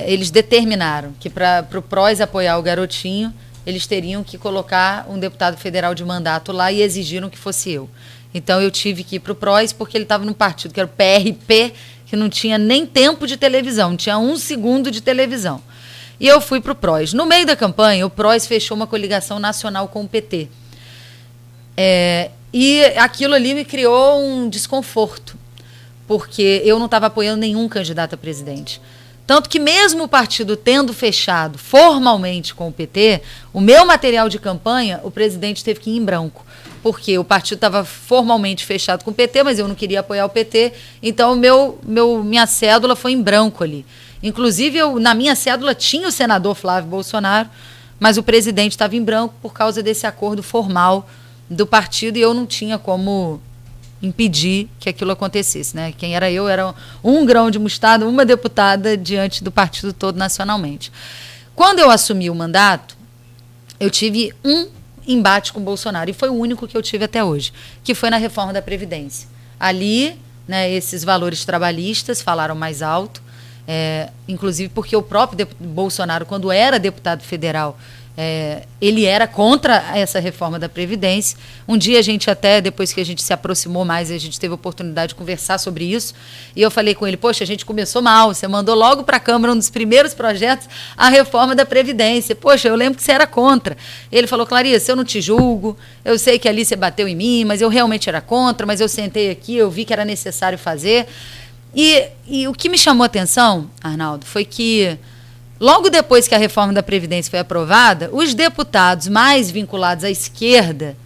S2: eles determinaram que para o PROS apoiar o garotinho, eles teriam que colocar um deputado federal de mandato lá e exigiram que fosse eu. Então eu tive que ir para o PROS porque ele estava num partido que era o PRP, que não tinha nem tempo de televisão, não tinha 1 segundo de televisão. E eu fui para o PROS. No meio da campanha, o PROS fechou uma coligação nacional com o PT. E aquilo ali me criou um desconforto, porque eu não estava apoiando nenhum candidato a presidente. Tanto que mesmo o partido tendo fechado formalmente com o PT, o meu material de campanha, o presidente teve que ir em branco. Porque o partido estava formalmente fechado com o PT, mas eu não queria apoiar o PT, então minha cédula foi em branco ali. Inclusive, na minha cédula tinha o senador Flávio Bolsonaro, mas o presidente estava em branco por causa desse acordo formal do partido e eu não tinha como impedir que aquilo acontecesse, né? Quem era eu era um grão de mostarda, uma deputada diante do partido todo nacionalmente. Quando eu assumi o mandato, eu tive um embate com o Bolsonaro, e foi o único que eu tive até hoje, que foi na reforma da Previdência. Ali, né, esses valores trabalhistas falaram mais alto, inclusive porque o próprio Bolsonaro, quando era deputado federal, ele era contra essa reforma da Previdência. Um dia a gente até, depois que a gente se aproximou mais, a gente teve a oportunidade de conversar sobre isso, e eu falei com ele, poxa, a gente começou mal, você mandou logo para a Câmara um dos primeiros projetos, a reforma da Previdência. Poxa, eu lembro que você era contra. Ele falou, Clarissa, eu não te julgo, eu sei que ali você bateu em mim, mas eu realmente era contra, mas eu sentei aqui, eu vi que era necessário fazer. E o que me chamou a atenção, Arnaldo, foi que logo depois que a reforma da Previdência foi aprovada, os deputados mais vinculados à esquerda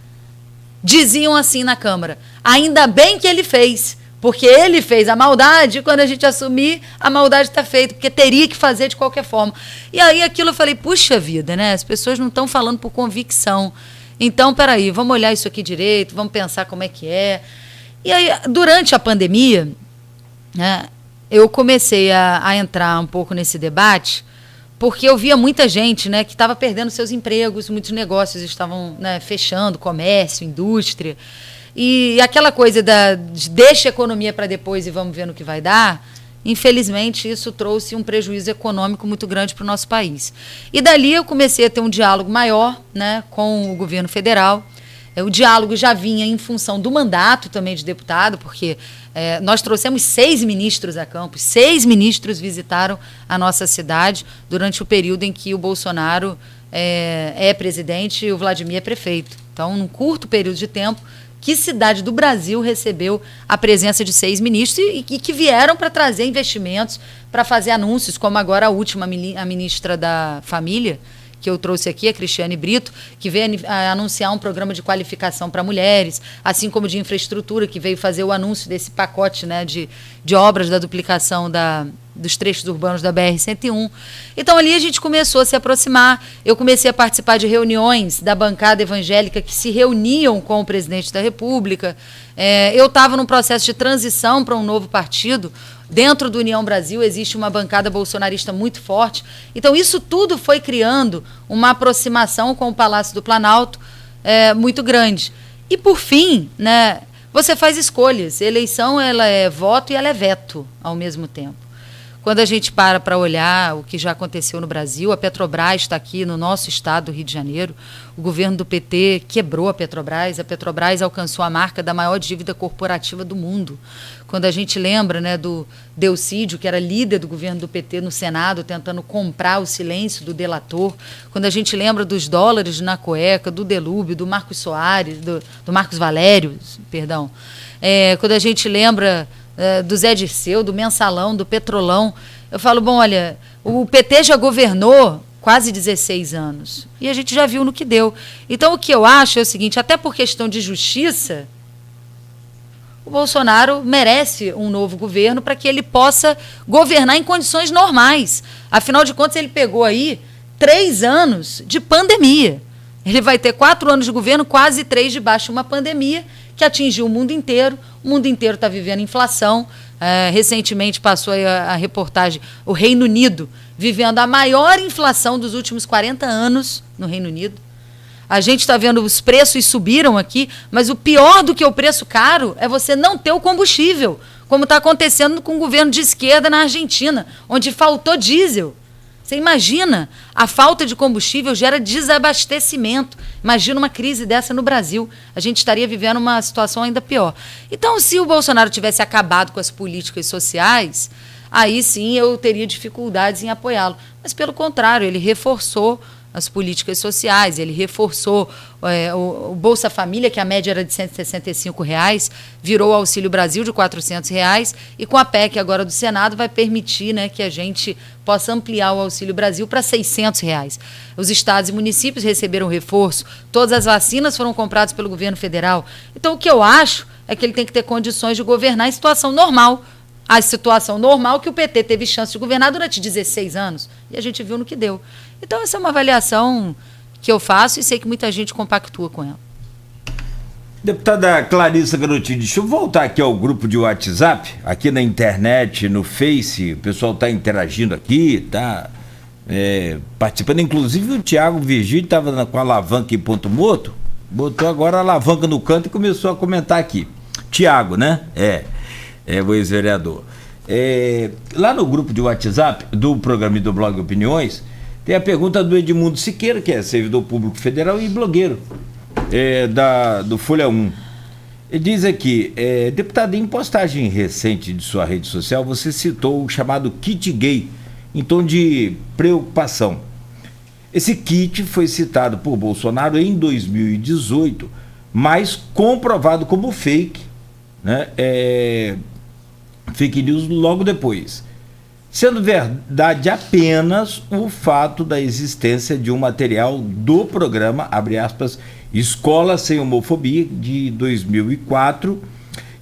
S2: diziam assim na Câmara, ainda bem que ele fez, porque ele fez a maldade, e quando a gente assumir, a maldade está feita, porque teria que fazer de qualquer forma. E aí aquilo eu falei, puxa vida, né? As pessoas não estão falando por convicção. Então, peraí, vamos olhar isso aqui direito, vamos pensar como é que é. E aí, durante a pandemia, né, eu comecei a entrar um pouco nesse debate, porque eu via muita gente, né, que estava perdendo seus empregos, muitos negócios estavam, né, fechando, comércio, indústria, e aquela coisa de deixa a economia para depois e vamos ver no que vai dar, infelizmente isso trouxe um prejuízo econômico muito grande para o nosso país. E dali eu comecei a ter um diálogo maior, né, com o governo federal. O diálogo já vinha em função do mandato também de deputado, porque nós trouxemos 6 ministros a Campos, 6 ministros visitaram a nossa cidade durante o período em que o Bolsonaro é presidente e o Vladimir é prefeito. Então, num curto período de tempo, Que cidade do Brasil recebeu a presença de 6 ministros e que vieram para trazer investimentos, para fazer anúncios, como agora a última, a ministra da Família, que eu trouxe aqui, a Cristiane Brito, que veio anunciar um programa de qualificação para mulheres, assim como de infraestrutura, que veio fazer o anúncio desse pacote, né, de obras da duplicação dos trechos urbanos da BR-101. Então, ali a gente começou a se aproximar. Eu comecei a participar de reuniões da bancada evangélica que se reuniam com o presidente da República. Eu estava num processo de transição para um novo partido. Dentro do União Brasil existe uma bancada bolsonarista muito forte. Então, isso tudo foi criando uma aproximação com o Palácio do Planalto muito grande. E, por fim, né, você faz escolhas. Eleição, ela é voto e ela é veto ao mesmo tempo. Quando a gente para olhar o que já aconteceu no Brasil, a Petrobras está aqui no nosso estado do Rio de Janeiro, o governo do PT quebrou a Petrobras alcançou a marca da maior dívida corporativa do mundo. Quando a gente lembra, né, do Delcídio, que era líder do governo do PT no Senado, tentando comprar o silêncio do delator, quando a gente lembra dos dólares na cueca, do Delúbio, do Marcos Soares, do Marcos Valério, perdão, quando a gente lembra do Zé Dirceu, do Mensalão, do Petrolão, eu falo, bom, olha, o PT já governou quase 16 anos e a gente já viu no que deu. Então, o que eu acho é o seguinte, até por questão de justiça, o Bolsonaro merece um novo governo para que ele possa governar em condições normais. Afinal de contas, ele pegou aí 3 anos de pandemia. Ele vai ter 4 anos de governo, quase 3 debaixo de uma pandemia que atingiu o mundo inteiro. O mundo inteiro está vivendo inflação. Recentemente passou aí a reportagem, o Reino Unido vivendo a maior inflação dos últimos 40 anos no Reino Unido. A gente está vendo os preços subiram aqui, mas o pior do que o preço caro é você não ter o combustível, como está acontecendo com o governo de esquerda na Argentina, onde faltou diesel. Você imagina, a falta de combustível gera desabastecimento. Imagina uma crise dessa no Brasil. A gente estaria vivendo uma situação ainda pior. Então, se o Bolsonaro tivesse acabado com as políticas sociais, aí sim eu teria dificuldades em apoiá-lo. Mas, pelo contrário, ele reforçou as políticas sociais, ele reforçou o Bolsa Família, que a média era de R$ 165, virou o Auxílio Brasil de R$ 400, e com a PEC agora do Senado vai permitir, né, que a gente possa ampliar o Auxílio Brasil para R$ 600. Os estados e municípios receberam reforço, todas as vacinas foram compradas pelo governo federal. Então, o que eu acho é que ele tem que ter condições de governar em situação normal. A situação normal que o PT teve chance de governar durante 16 anos. E a gente viu no que deu. Então, essa é uma avaliação que eu faço e sei que muita gente compactua com ela.
S1: Deputada Clarissa Garotinho, deixa eu voltar aqui ao grupo de WhatsApp, aqui na internet, no Face, o pessoal está interagindo aqui, está participando, inclusive o Tiago Virgílio estava com a alavanca em ponto morto, botou agora a alavanca no canto e começou a comentar aqui. Tiago, né? O ex-vereador. Lá no grupo de WhatsApp do programa e do blog Opiniões, tem a pergunta do Edmundo Siqueira, que é servidor público federal e blogueiro do Folha 1. Ele diz aqui, deputado, em postagem recente de sua rede social, você citou o chamado kit gay, em tom de preocupação. Esse kit foi citado por Bolsonaro em 2018, mas comprovado como fake, né? Fake news logo depois, sendo verdade apenas o fato da existência de um material do programa, abre aspas, Escola Sem Homofobia, de 2004,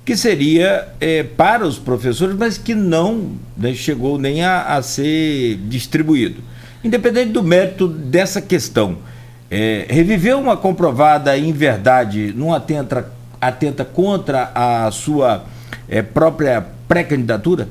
S1: que seria para os professores, mas que não, né, chegou nem a ser distribuído. Independente do mérito dessa questão, reviver uma comprovada inverdade não atenta contra a sua própria pré-candidatura?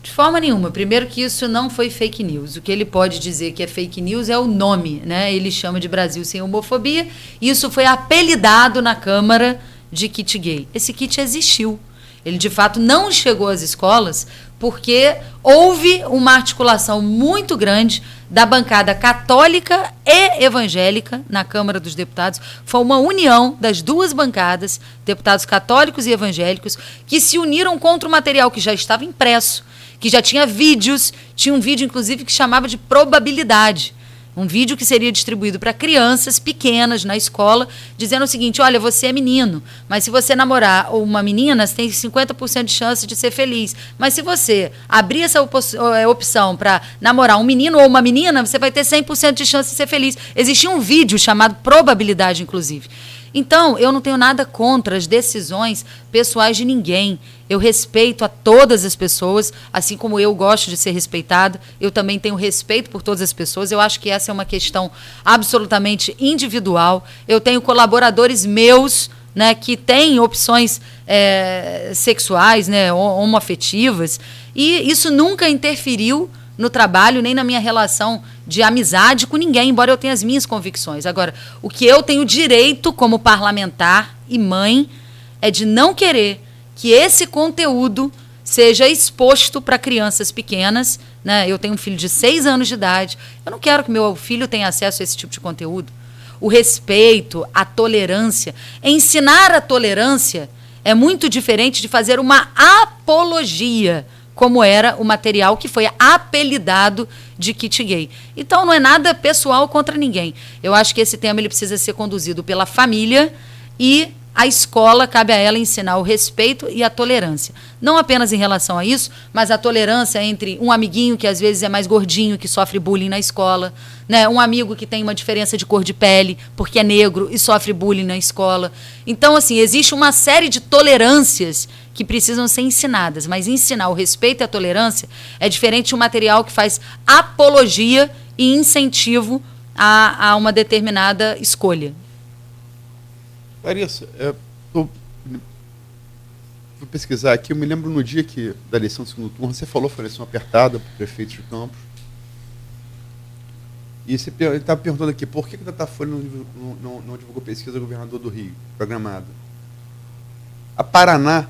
S2: De forma nenhuma. Primeiro que isso não foi fake news. O que ele pode dizer que é fake news é o nome, né? Ele chama de Brasil Sem Homofobia. Isso foi apelidado na Câmara de kit gay. Esse kit existiu. Ele, de fato, não chegou às escolas porque houve uma articulação muito grande da bancada católica e evangélica na Câmara dos Deputados. Foi uma união das duas bancadas, deputados católicos e evangélicos, que se uniram contra o material que já estava impresso, que já tinha vídeos, tinha um vídeo, inclusive, que chamava de probabilidade. Um vídeo que seria distribuído para crianças pequenas na escola, dizendo o seguinte: olha, você é menino, mas se você namorar uma menina, você tem 50% de chance de ser feliz. Mas se você abrir essa opção para namorar um menino ou uma menina, você vai ter 100% de chance de ser feliz. Existia um vídeo chamado Probabilidade, inclusive. Então, eu não tenho nada contra as decisões pessoais de ninguém. Eu respeito a todas as pessoas, assim como eu gosto de ser respeitada. Eu também tenho respeito por todas as pessoas. Eu acho que essa é uma questão absolutamente individual. Eu tenho colaboradores meus, né, que têm opções sexuais, né, homoafetivas, e isso nunca interferiu no trabalho, nem na minha relação de amizade com ninguém, embora eu tenha as minhas convicções. Agora, o que eu tenho direito como parlamentar e mãe é de não querer que esse conteúdo seja exposto para crianças pequenas, né? Eu tenho um filho de 6 anos de idade, eu não quero que meu filho tenha acesso a esse tipo de conteúdo. O respeito, a tolerância. Ensinar a tolerância é muito diferente de fazer uma apologia, como era o material que foi apelidado de kit gay. Então, não é nada pessoal contra ninguém. Eu acho que esse tema ele precisa ser conduzido pela família, e a escola, cabe a ela ensinar o respeito e a tolerância. Não apenas em relação a isso, mas a tolerância entre um amiguinho que às vezes é mais gordinho, que sofre bullying na escola, né? Um amigo que tem uma diferença de cor de pele, porque é negro e sofre bullying na escola. Então, assim, existe uma série de tolerâncias que precisam ser ensinadas, mas ensinar o respeito e a tolerância é diferente de um material que faz apologia e incentivo a uma determinada escolha.
S4: Larissa, vou pesquisar aqui. Eu me lembro no dia da eleição do segundo turno, você falou, foi eleição apertada para o prefeito de Campos. E você estava perguntando aqui, por que o Datafolha não divulgou pesquisa do governador do Rio, programada? A Paraná,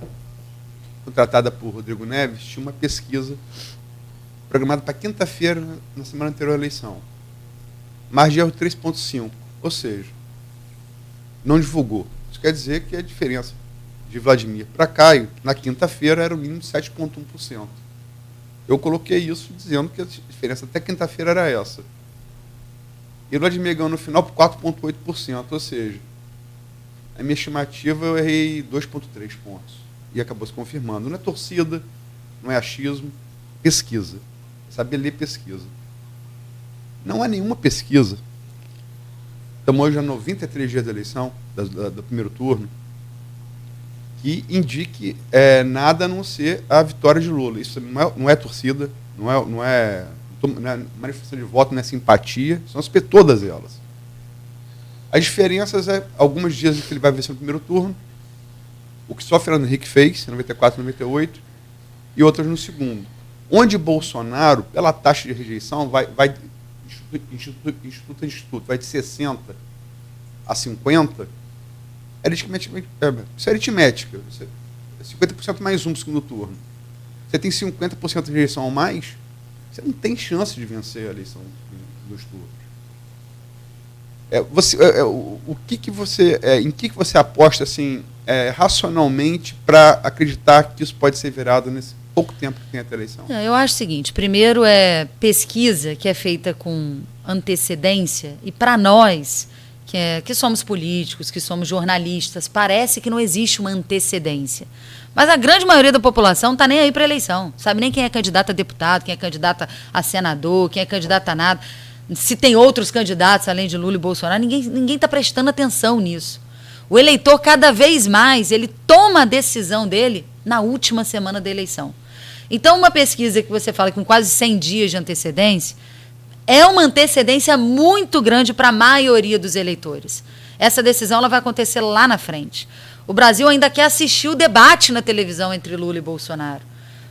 S4: contratada por Rodrigo Neves, tinha uma pesquisa programada para quinta-feira, na semana anterior à eleição. Margem de erro 3,5, ou seja, não divulgou. Isso quer dizer que a diferença de Vladimir para Caio, na quinta-feira, era o mínimo de 7,1%. Eu coloquei isso dizendo que a diferença até quinta-feira era essa. E o Vladimir ganhou no final por 4,8%, ou seja, a minha estimativa eu errei 2,3 pontos. E acabou se confirmando. Não é torcida, não é achismo, pesquisa. Saber ler pesquisa. Não há nenhuma pesquisa. Estamos hoje a 93 dias da eleição, do primeiro turno, que indique nada a não ser a vitória de Lula. Isso não é torcida, não é manifestação de voto, não é simpatia, são todas elas. As diferenças alguns dias que ele vai vencer no primeiro turno, o que só Fernando Henrique fez, 94, 98, e outras no segundo. Onde Bolsonaro, pela taxa de rejeição, vai instituto, vai de 60 a 50, isso é aritmética. 50% mais um no segundo turno. Você tem 50% de rejeição ou mais, você não tem chance de vencer a eleição dos turnos. Em que você aposta assim, racionalmente para acreditar que isso pode ser virado nesse pouco tempo que tem até a eleição?
S2: Eu acho o seguinte: primeiro é pesquisa que é feita com antecedência, e para nós que somos políticos, que somos jornalistas, parece que não existe uma antecedência. Mas a grande maioria da população não está nem aí para a eleição. Sabe nem quem é candidato a deputado, quem é candidato a senador, quem é candidato a nada. Se tem outros candidatos além de Lula e Bolsonaro, ninguém está prestando atenção nisso. O eleitor, cada vez mais, ele toma a decisão dele na última semana da eleição. Então, uma pesquisa que você fala com quase 100 dias de antecedência é uma antecedência muito grande para a maioria dos eleitores. Essa decisão ela vai acontecer lá na frente. O Brasil ainda quer assistir o debate na televisão entre Lula e Bolsonaro.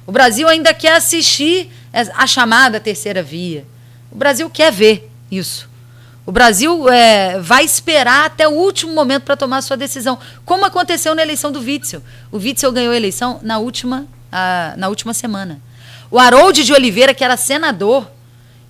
S2: O Brasil ainda quer assistir a chamada terceira via. O Brasil quer ver isso. O Brasil vai esperar até o último momento para tomar a sua decisão, como aconteceu na eleição do Witzel. O Witzel ganhou a eleição na última semana. O Harold de Oliveira, que era senador,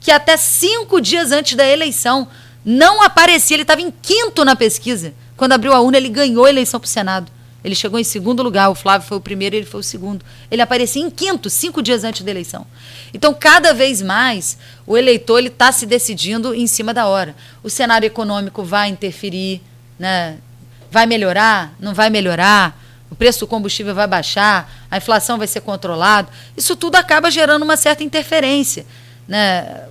S2: que até 5 dias antes da eleição não aparecia, ele estava em quinto na pesquisa. Quando abriu a urna, ele ganhou a eleição para o Senado. Ele chegou em segundo lugar, o Flávio foi o primeiro e ele foi o segundo. Ele aparecia em quinto, 5 dias antes da eleição. Então, cada vez mais, o eleitor está se decidindo em cima da hora. O cenário econômico vai interferir, né? Vai melhorar? Não vai melhorar? O preço do combustível vai baixar? A inflação vai ser controlada? Isso tudo acaba gerando uma certa interferência, né?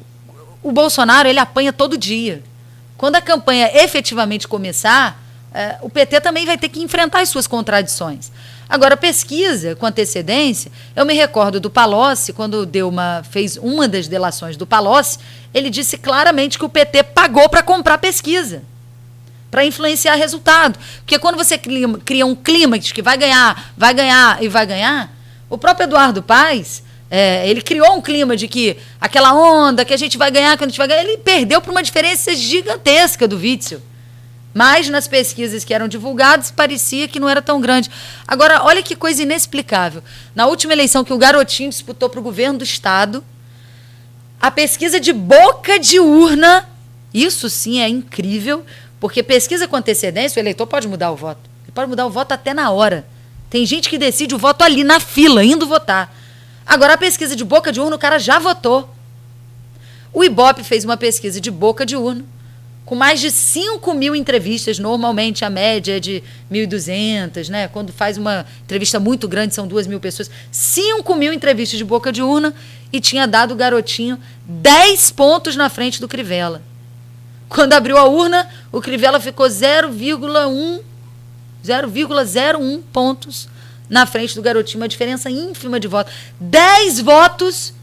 S2: O Bolsonaro, ele apanha todo dia. Quando a campanha efetivamente começar, o PT também vai ter que enfrentar as suas contradições. Agora, pesquisa com antecedência, eu me recordo do Palocci, quando fez uma das delações do Palocci, ele disse claramente que o PT pagou para comprar pesquisa, para influenciar resultado. Porque quando você cria um clima de que vai ganhar e vai ganhar, o próprio Eduardo Paes, ele criou um clima de que aquela onda que a gente vai ganhar, ele perdeu por uma diferença gigantesca do Witzel. Mas nas pesquisas que eram divulgadas, parecia que não era tão grande. Agora, olha que coisa inexplicável. Na última eleição que o Garotinho disputou para o governo do Estado, a pesquisa de boca de urna, isso sim é incrível, porque pesquisa com antecedência, o eleitor pode mudar o voto. Ele pode mudar o voto até na hora. Tem gente que decide o voto ali, na fila, indo votar. Agora, a pesquisa de boca de urna, o cara já votou. O Ibope fez uma pesquisa de boca de urna, com mais de 5.000 entrevistas, normalmente a média é de 1.200, né? Quando faz uma entrevista muito grande, são 2.000 pessoas. 5.000 entrevistas de boca de urna e tinha dado o Garotinho 10 pontos na frente do Crivella. Quando abriu a urna, o Crivella ficou 0,01 pontos na frente do Garotinho, uma diferença ínfima de votos. 10 votos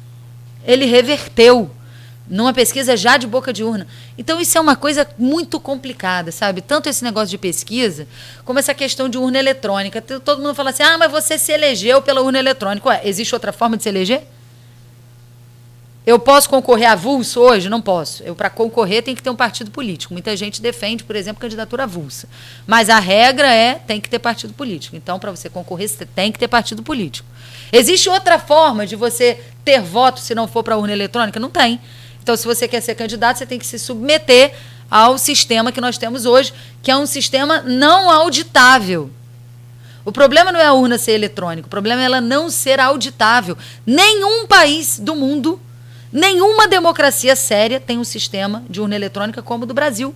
S2: ele reverteu numa pesquisa já de boca de urna. Então, isso é uma coisa muito complicada, sabe? Tanto esse negócio de pesquisa, como essa questão de urna eletrônica. Todo mundo fala assim, mas você se elegeu pela urna eletrônica. Ué, existe outra forma de se eleger? Eu posso concorrer avulso hoje? Não posso. Para concorrer tem que ter um partido político. Muita gente defende, por exemplo, candidatura avulsa. Mas a regra tem que ter partido político. Então, para você concorrer, você tem que ter partido político. Existe outra forma de você ter voto se não for para a urna eletrônica? Não tem. Então, se você quer ser candidato, você tem que se submeter ao sistema que nós temos hoje, que é um sistema não auditável. O problema não é a urna ser eletrônica, o problema é ela não ser auditável. Nenhum país do mundo, nenhuma democracia séria tem um sistema de urna eletrônica como o do Brasil.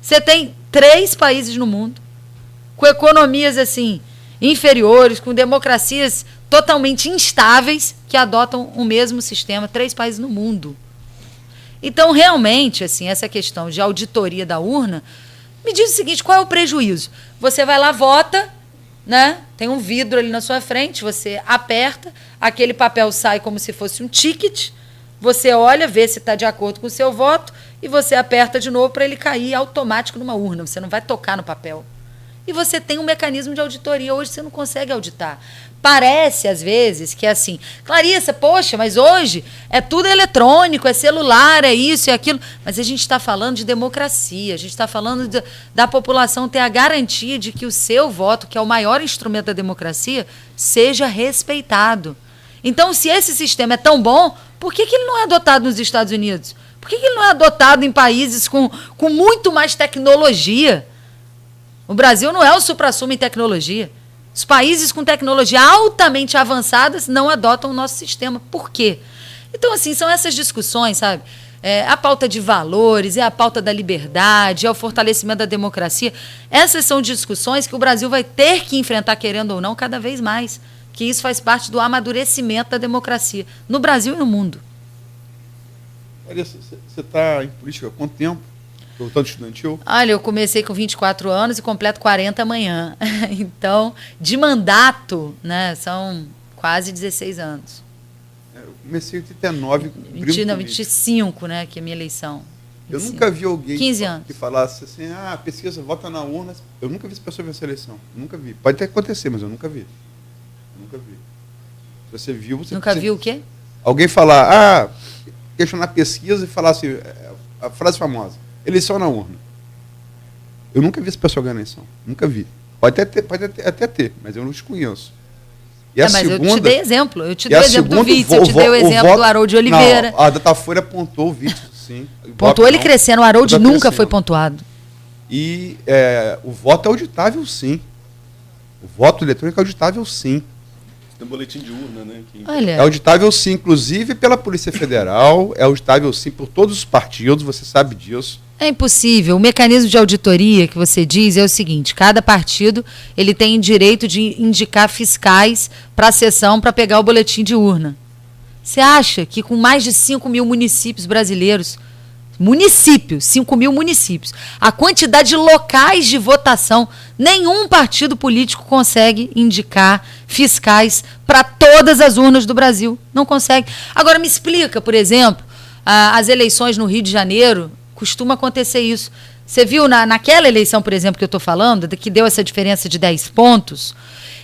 S2: Você tem 3 países no mundo, com economias assim inferiores, com democracias totalmente instáveis, que adotam o mesmo sistema, 3 países no mundo. Então, realmente, assim, essa questão de auditoria da urna, me diz o seguinte, qual é o prejuízo? Você vai lá, vota, né? Tem um vidro ali na sua frente, você aperta, aquele papel sai como se fosse um ticket, você olha, vê se está de acordo com o seu voto, e você aperta de novo para ele cair automático numa urna, você não vai tocar no papel. E você tem um mecanismo de auditoria. Hoje você não consegue auditar. Parece, às vezes, que é assim, Clarissa, poxa, mas hoje é tudo eletrônico, é celular, é isso e aquilo. Mas a gente está falando de democracia, a gente está falando da população ter a garantia de que o seu voto, que é o maior instrumento da democracia, seja respeitado. Então, se esse sistema é tão bom, por que ele não é adotado nos Estados Unidos? Por que ele não é adotado em países com muito mais tecnologia? O Brasil não é o suprassumo em tecnologia. Os países com tecnologia altamente avançadas não adotam o nosso sistema. Por quê? Então, assim, são essas discussões, sabe? A pauta de valores, a pauta da liberdade, o fortalecimento da democracia. Essas são discussões que o Brasil vai ter que enfrentar, querendo ou não, cada vez mais. Que isso faz parte do amadurecimento da democracia, no Brasil e no mundo.
S4: Clarissa, você está em política há quanto tempo? Tanto estudantil?
S2: Olha, eu comecei com 24 anos e completo 40 amanhã. Então, de mandato, né, são quase 16 anos.
S4: Eu comecei em 89.
S2: 25, né, que é a minha eleição. 25.
S4: Eu nunca vi alguém
S2: 15 anos.
S4: que falasse assim, pesquisa, vota na urna. Eu nunca vi essa pessoa ver essa eleição. Nunca vi. Pode até acontecer, mas eu nunca vi. Nunca vi. Se você viu, você...
S2: Nunca viu o quê?
S4: Alguém falar, questionar pesquisa e falar assim, a frase famosa, eleição na urna. Eu nunca vi essa pessoa ganhar eleição. Nunca vi. Pode até ter, mas eu não os conheço. E a
S2: mas
S4: segunda,
S2: eu te dei exemplo. Eu te dei o exemplo do Witzel, eu te dei o exemplo do Harold de Oliveira.
S4: Não, a Datafolha apontou o Witzel, sim.
S2: Pontuou ele crescendo, o Harold nunca foi pontuado.
S4: E o voto é auditável, sim. O voto eletrônico é auditável, sim.
S3: Tem um boletim de urna, né?
S2: Olha.
S4: É auditável, sim, inclusive pela Polícia Federal, é auditável, sim, por todos os partidos, você sabe disso.
S2: É impossível. O mecanismo de auditoria que você diz é o seguinte: cada partido ele tem direito de indicar fiscais para a sessão para pegar o boletim de urna. Você acha que com mais de 5 mil municípios brasileiros, 5 mil municípios, a quantidade de locais de votação, nenhum partido político consegue indicar fiscais para todas as urnas do Brasil? Não consegue. Agora me explica, por exemplo, as eleições no Rio de Janeiro, costuma acontecer isso. Você viu naquela eleição, por exemplo, que eu estou falando, que deu essa diferença de 10 pontos,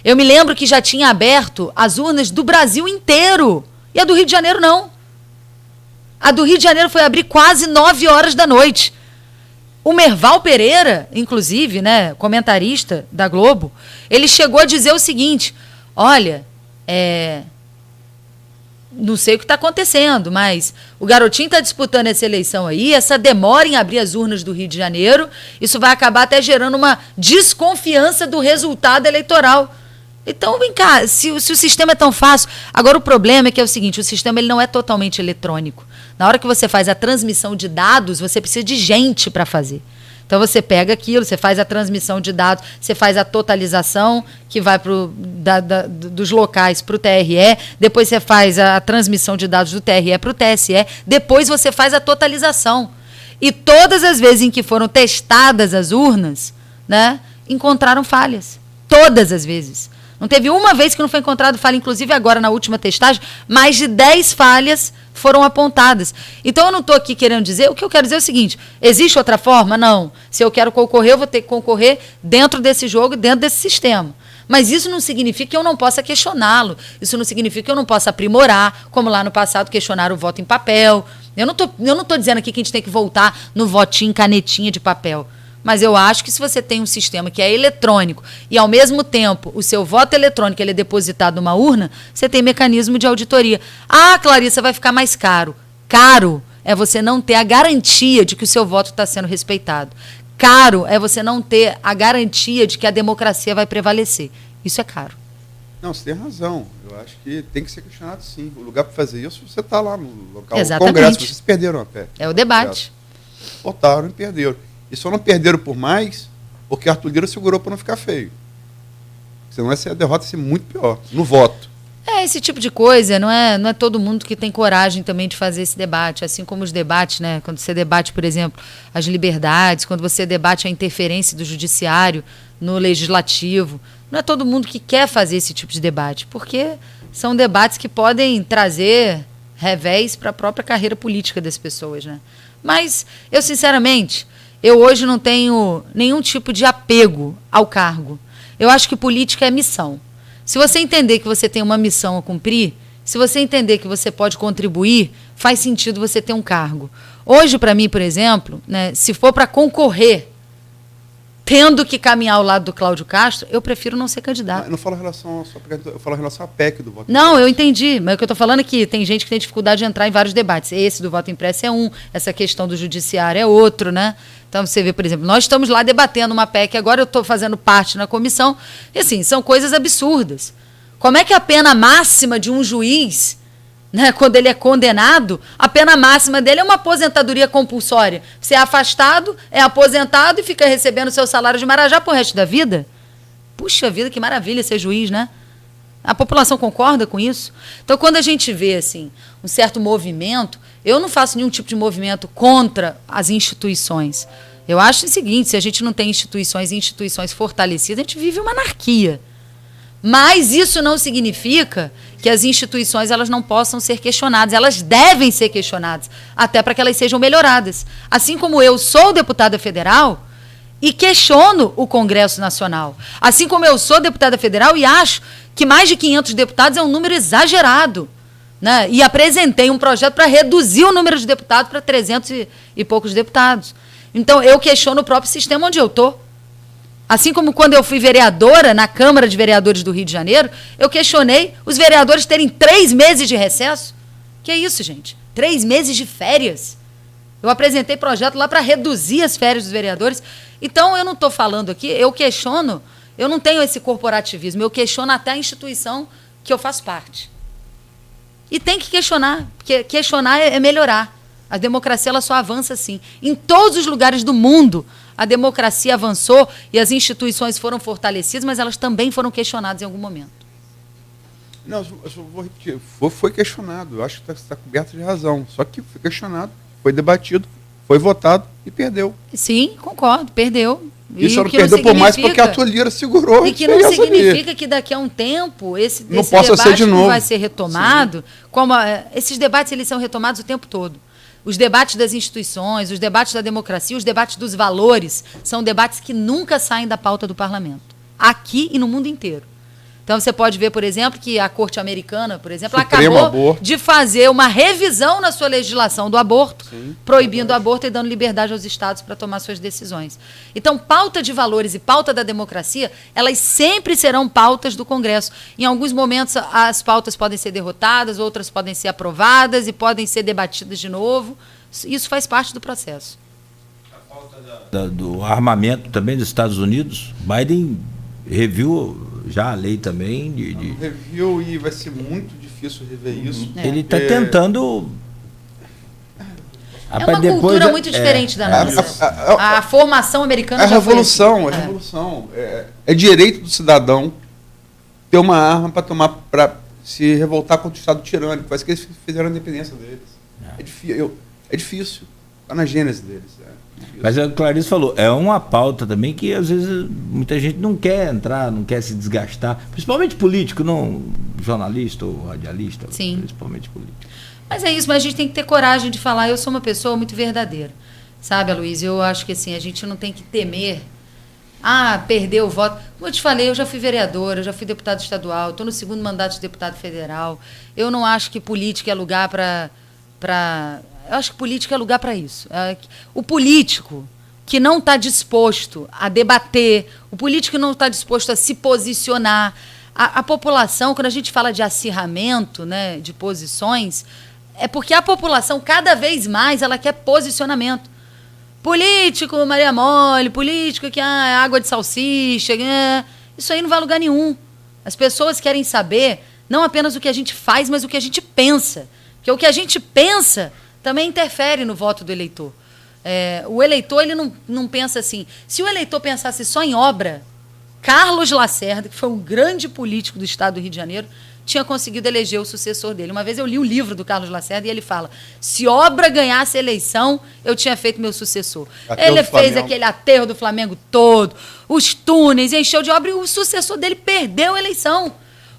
S2: eu me lembro que já tinha aberto as urnas do Brasil inteiro. E a do Rio de Janeiro não. A do Rio de Janeiro foi abrir quase 9 horas da noite. O Merval Pereira, inclusive, né, comentarista da Globo, ele chegou a dizer o seguinte: olha, não sei o que está acontecendo, mas o garotinho está disputando essa eleição aí, essa demora em abrir as urnas do Rio de Janeiro, isso vai acabar até gerando uma desconfiança do resultado eleitoral. Então, vem cá, se o sistema é tão fácil... Agora, o problema é que é o seguinte, o sistema ele não é totalmente eletrônico. Na hora que você faz a transmissão de dados, você precisa de gente para fazer. Então, você pega aquilo, você faz a transmissão de dados, você faz a totalização, que vai dos locais para o TRE, depois você faz a transmissão de dados do TRE para o TSE, depois você faz a totalização. E todas as vezes em que foram testadas as urnas, né, encontraram falhas. Todas as vezes. Não teve uma vez que não foi encontrado falha, inclusive agora na última testagem, mais de 10 falhas foram apontadas. Então eu não estou aqui querendo dizer, o que eu quero dizer é o seguinte: existe outra forma? Não. Se eu quero concorrer, eu vou ter que concorrer dentro desse jogo, dentro desse sistema. Mas isso não significa que eu não possa questioná-lo. Isso não significa que eu não possa aprimorar, como lá no passado questionaram o voto em papel. Eu não tô dizendo aqui que a gente tem que voltar no votinho canetinha de papel. Mas eu acho que se você tem um sistema que é eletrônico e, ao mesmo tempo, o seu voto eletrônico ele é depositado numa urna, você tem mecanismo de auditoria. Ah, Clarissa, vai ficar mais caro. Caro é você não ter a garantia de que o seu voto está sendo respeitado. Caro é você não ter a garantia de que a democracia vai prevalecer. Isso é caro.
S4: Não, você tem razão. Eu acho que tem que ser questionado, sim. O lugar para fazer isso, você está lá no local do Congresso. Vocês perderam a PEC.
S2: É o debate.
S4: Votaram e perderam. E só não perderam por mais porque Arthur Lira segurou para não ficar feio. Senão a derrota ia ser muito pior, no voto.
S2: Esse tipo de coisa, não é todo mundo que tem coragem também de fazer esse debate, assim como os debates, né? Quando você debate, por exemplo, as liberdades, quando você debate a interferência do judiciário no legislativo, não é todo mundo que quer fazer esse tipo de debate, porque são debates que podem trazer revés para a própria carreira política das pessoas, né? Mas eu, sinceramente, eu hoje não tenho nenhum tipo de apego ao cargo. Eu acho que política é missão. Se você entender que você tem uma missão a cumprir, se você entender que você pode contribuir, faz sentido você ter um cargo. Hoje, para mim, por exemplo, né, se for para concorrer, tendo que caminhar ao lado do Cláudio Castro, eu prefiro não ser candidato.
S4: Eu não falo em relação eu falo em relação à PEC do voto
S2: impresso. Não, eu entendi, mas o que eu estou falando é que tem gente que tem dificuldade de entrar em vários debates. Esse do voto impresso é um, essa questão do judiciário é outro, né? Então, você vê, por exemplo, nós estamos lá debatendo uma PEC, agora eu estou fazendo parte na comissão, e assim, são coisas absurdas. Como é que a pena máxima de um juiz, né, quando ele é condenado, a pena máxima dele é uma aposentadoria compulsória? Você é afastado, é aposentado e fica recebendo seu salário de marajá pro resto da vida? Puxa vida, que maravilha ser juiz, né? A população concorda com isso? Então, quando a gente vê assim, um certo movimento, eu não faço nenhum tipo de movimento contra as instituições. Eu acho o seguinte: se a gente não tem instituições e instituições fortalecidas, a gente vive uma anarquia. Mas isso não significa que as instituições elas não possam ser questionadas. Elas devem ser questionadas, até para que elas sejam melhoradas. Assim como eu sou deputada federal e questiono o Congresso Nacional. Assim como eu sou deputada federal e acho que mais de 500 deputados é um número exagerado, né? E apresentei um projeto para reduzir o número de deputados para 300 e poucos deputados. Então, eu questiono o próprio sistema onde eu estou. Assim como quando eu fui vereadora na Câmara de Vereadores do Rio de Janeiro, eu questionei os vereadores terem 3 meses de recesso. Que é isso, gente? 3 meses de férias. Eu apresentei projeto lá para reduzir as férias dos vereadores. Então, eu não estou falando aqui, eu questiono Eu não tenho esse corporativismo, eu questiono até a instituição que eu faço parte. E tem que questionar, porque questionar é melhorar. A democracia ela só avança assim. Em todos os lugares do mundo, a democracia avançou e as instituições foram fortalecidas, mas elas também foram questionadas em algum momento.
S4: Não, eu só vou repetir. Foi questionado. Eu acho que está coberto de razão. Só que foi questionado, foi debatido, foi votado e perdeu.
S2: Sim, concordo, perdeu.
S4: E só não perdeu por mais porque a Tolira segurou.
S2: E que não significa que daqui a um tempo esse debate não vai ser retomado. Como esses debates eles são retomados o tempo todo. Os debates das instituições, os debates da democracia, os debates dos valores são debates que nunca saem da pauta do parlamento. Aqui e no mundo inteiro. Então você pode ver, por exemplo, que a Corte Americana, por exemplo, acabou de fazer uma revisão na sua legislação do aborto, proibindo o aborto e dando liberdade aos estados para tomar suas decisões. Então, pauta de valores e pauta da democracia, elas sempre serão pautas do Congresso. Em alguns momentos, as pautas podem ser derrotadas, outras podem ser aprovadas e podem ser debatidas de novo. Isso faz parte do processo.
S1: A pauta do armamento também dos Estados Unidos, Biden reviu já a lei também
S4: reviu e vai ser muito difícil rever isso.
S1: Ele está tentando.
S2: É uma cultura muito diferente da nossa. A formação americana já
S4: revolução, foi assim. A revolução é direito do cidadão ter uma arma para tomar, para se revoltar contra o Estado tirânico. Parece que eles fizeram a independência deles. É difícil. Está na gênese deles.
S1: Mas a Clarice falou, é uma pauta também que às vezes muita gente não quer entrar, não quer se desgastar, principalmente político, não jornalista ou radialista,
S2: Sim.
S1: Principalmente político.
S2: Mas é isso, mas a gente tem que ter coragem de falar, eu sou uma pessoa muito verdadeira, sabe, Aloysio? Eu acho que assim, a gente não tem que temer, perder o voto. Como eu te falei, eu já fui vereadora, eu já fui deputado estadual, estou no 2º mandato de deputado federal, eu não acho que política é lugar para eu acho que política é lugar para isso. O político que não está disposto a debater, o político que não está disposto a se posicionar, a população, quando a gente fala de acirramento, né, de posições, é porque a população, cada vez mais, ela quer posicionamento. Político, Maria Mole, político que é água de salsicha, isso aí não vai a lugar nenhum. As pessoas querem saber não apenas o que a gente faz, mas o que a gente pensa. Porque o que a gente pensa também interfere no voto do eleitor. O eleitor ele não pensa assim. Se o eleitor pensasse só em obra, Carlos Lacerda, que foi um grande político do estado do Rio de Janeiro, tinha conseguido eleger o sucessor dele. Uma vez eu li o livro do Carlos Lacerda e ele fala, se obra ganhasse a eleição, eu tinha feito meu sucessor. Ele fez aquele aterro do Flamengo todo, os túneis, encheu de obra e o sucessor dele perdeu a eleição.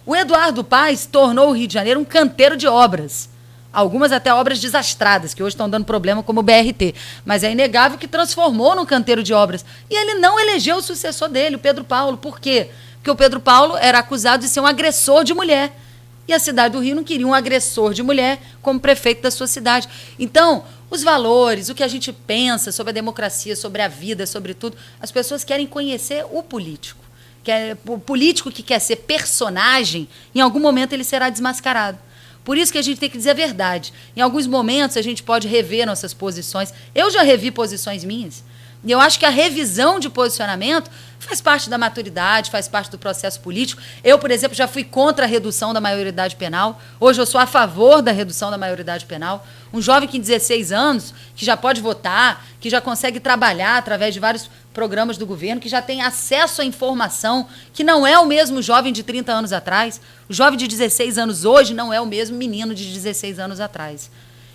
S2: O Eduardo Paes tornou o Rio de Janeiro um canteiro de obras. Algumas até obras desastradas, que hoje estão dando problema, como o BRT. Mas é inegável que transformou num canteiro de obras. E ele não elegeu o sucessor dele, o Pedro Paulo. Por quê? Porque o Pedro Paulo era acusado de ser um agressor de mulher. E a cidade do Rio não queria um agressor de mulher como prefeito da sua cidade. Então, os valores, o que a gente pensa sobre a democracia, sobre a vida, sobre tudo, as pessoas querem conhecer o político. O político que quer ser personagem, em algum momento ele será desmascarado. Por isso que a gente tem que dizer a verdade. Em alguns momentos a gente pode rever nossas posições. Eu já revi posições minhas. E eu acho que a revisão de posicionamento faz parte da maturidade, faz parte do processo político. Eu, por exemplo, já fui contra a redução da maioridade penal. Hoje eu sou a favor da redução da maioridade penal. Um jovem que tem 16 anos, que já pode votar, que já consegue trabalhar através de vários programas do governo, que já tem acesso à informação, que não é o mesmo jovem de 30 anos atrás. O jovem de 16 anos hoje não é o mesmo menino de 16 anos atrás.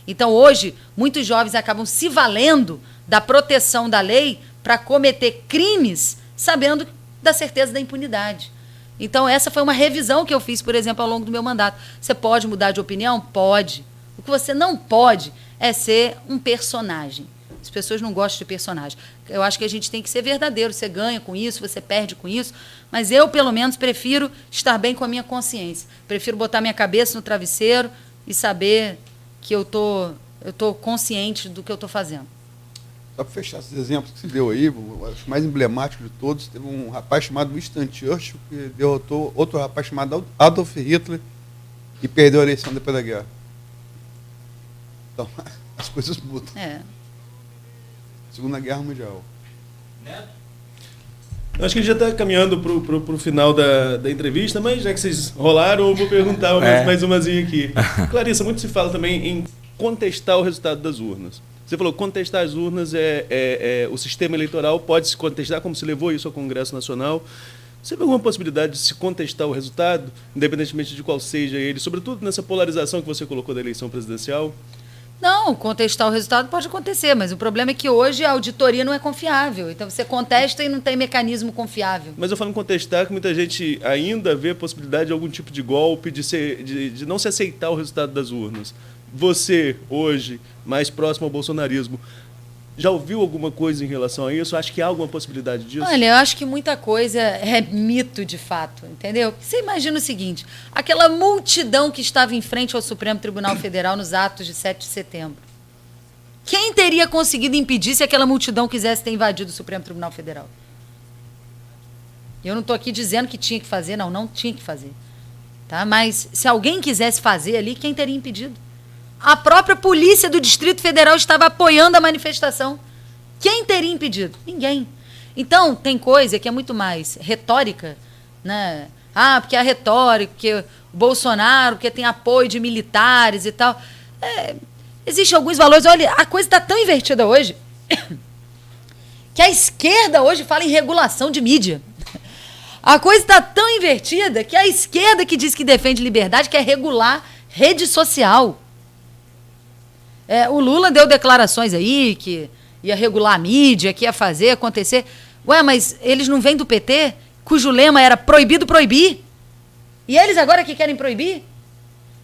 S2: Então, hoje, muitos jovens acabam se valendo da proteção da lei para cometer crimes, sabendo da certeza da impunidade. Então, essa foi uma revisão que eu fiz, por exemplo, ao longo do meu mandato. Você pode mudar de opinião? Pode. O que você não pode é ser um personagem. As pessoas não gostam de personagem. Eu acho que a gente tem que ser verdadeiro. Você ganha com isso, você perde com isso. Mas eu, pelo menos, prefiro estar bem com a minha consciência. Prefiro botar minha cabeça no travesseiro e saber que eu tô consciente do que eu estou fazendo.
S4: Só para fechar esses exemplos que você deu aí, o mais emblemático de todos, teve um rapaz chamado Winston Churchill que derrotou outro rapaz chamado Adolf Hitler e perdeu a eleição depois da guerra. Então, as coisas mudam.
S2: É.
S4: Segunda Guerra Mundial.
S3: Acho que a gente já está caminhando para o final da entrevista, mas já que vocês rolaram, eu vou perguntar mais umazinha aqui. Clarissa, muito se fala também em contestar o resultado das urnas. Você falou que contestar as urnas o sistema eleitoral pode se contestar, como se levou isso ao Congresso Nacional. Você vê alguma possibilidade de se contestar o resultado, independentemente de qual seja ele, sobretudo nessa polarização que você colocou da eleição presidencial?
S2: Não, contestar o resultado pode acontecer, mas o problema é que hoje a auditoria não é confiável. Então você contesta e não tem mecanismo confiável.
S3: Mas eu falo em contestar que muita gente ainda vê a possibilidade de algum tipo de golpe, de não se aceitar o resultado das urnas. Você, hoje, mais próximo ao bolsonarismo, já ouviu alguma coisa em relação a isso? Acho que há alguma possibilidade disso?
S2: Olha, eu acho que muita coisa é mito de fato, entendeu? Você imagina o seguinte, aquela multidão que estava em frente ao Supremo Tribunal Federal nos atos de 7 de setembro. Quem teria conseguido impedir se aquela multidão quisesse ter invadido o Supremo Tribunal Federal? Eu não estou aqui dizendo que tinha que fazer, não tinha que fazer. Tá? Mas se alguém quisesse fazer ali, quem teria impedido? A própria polícia do Distrito Federal estava apoiando a manifestação. Quem teria impedido? Ninguém. Então, tem coisa que é muito mais retórica, né? Porque a retórica, porque o Bolsonaro, porque tem apoio de militares e tal. Existem alguns valores. Olha, a coisa está tão invertida hoje que a esquerda hoje fala em regulação de mídia. A coisa está tão invertida que a esquerda que diz que defende liberdade quer regular rede social. O Lula deu declarações aí que ia regular a mídia, que ia fazer acontecer. Ué, mas eles não vêm do PT, cujo lema era proibido proibir? E eles agora que querem proibir?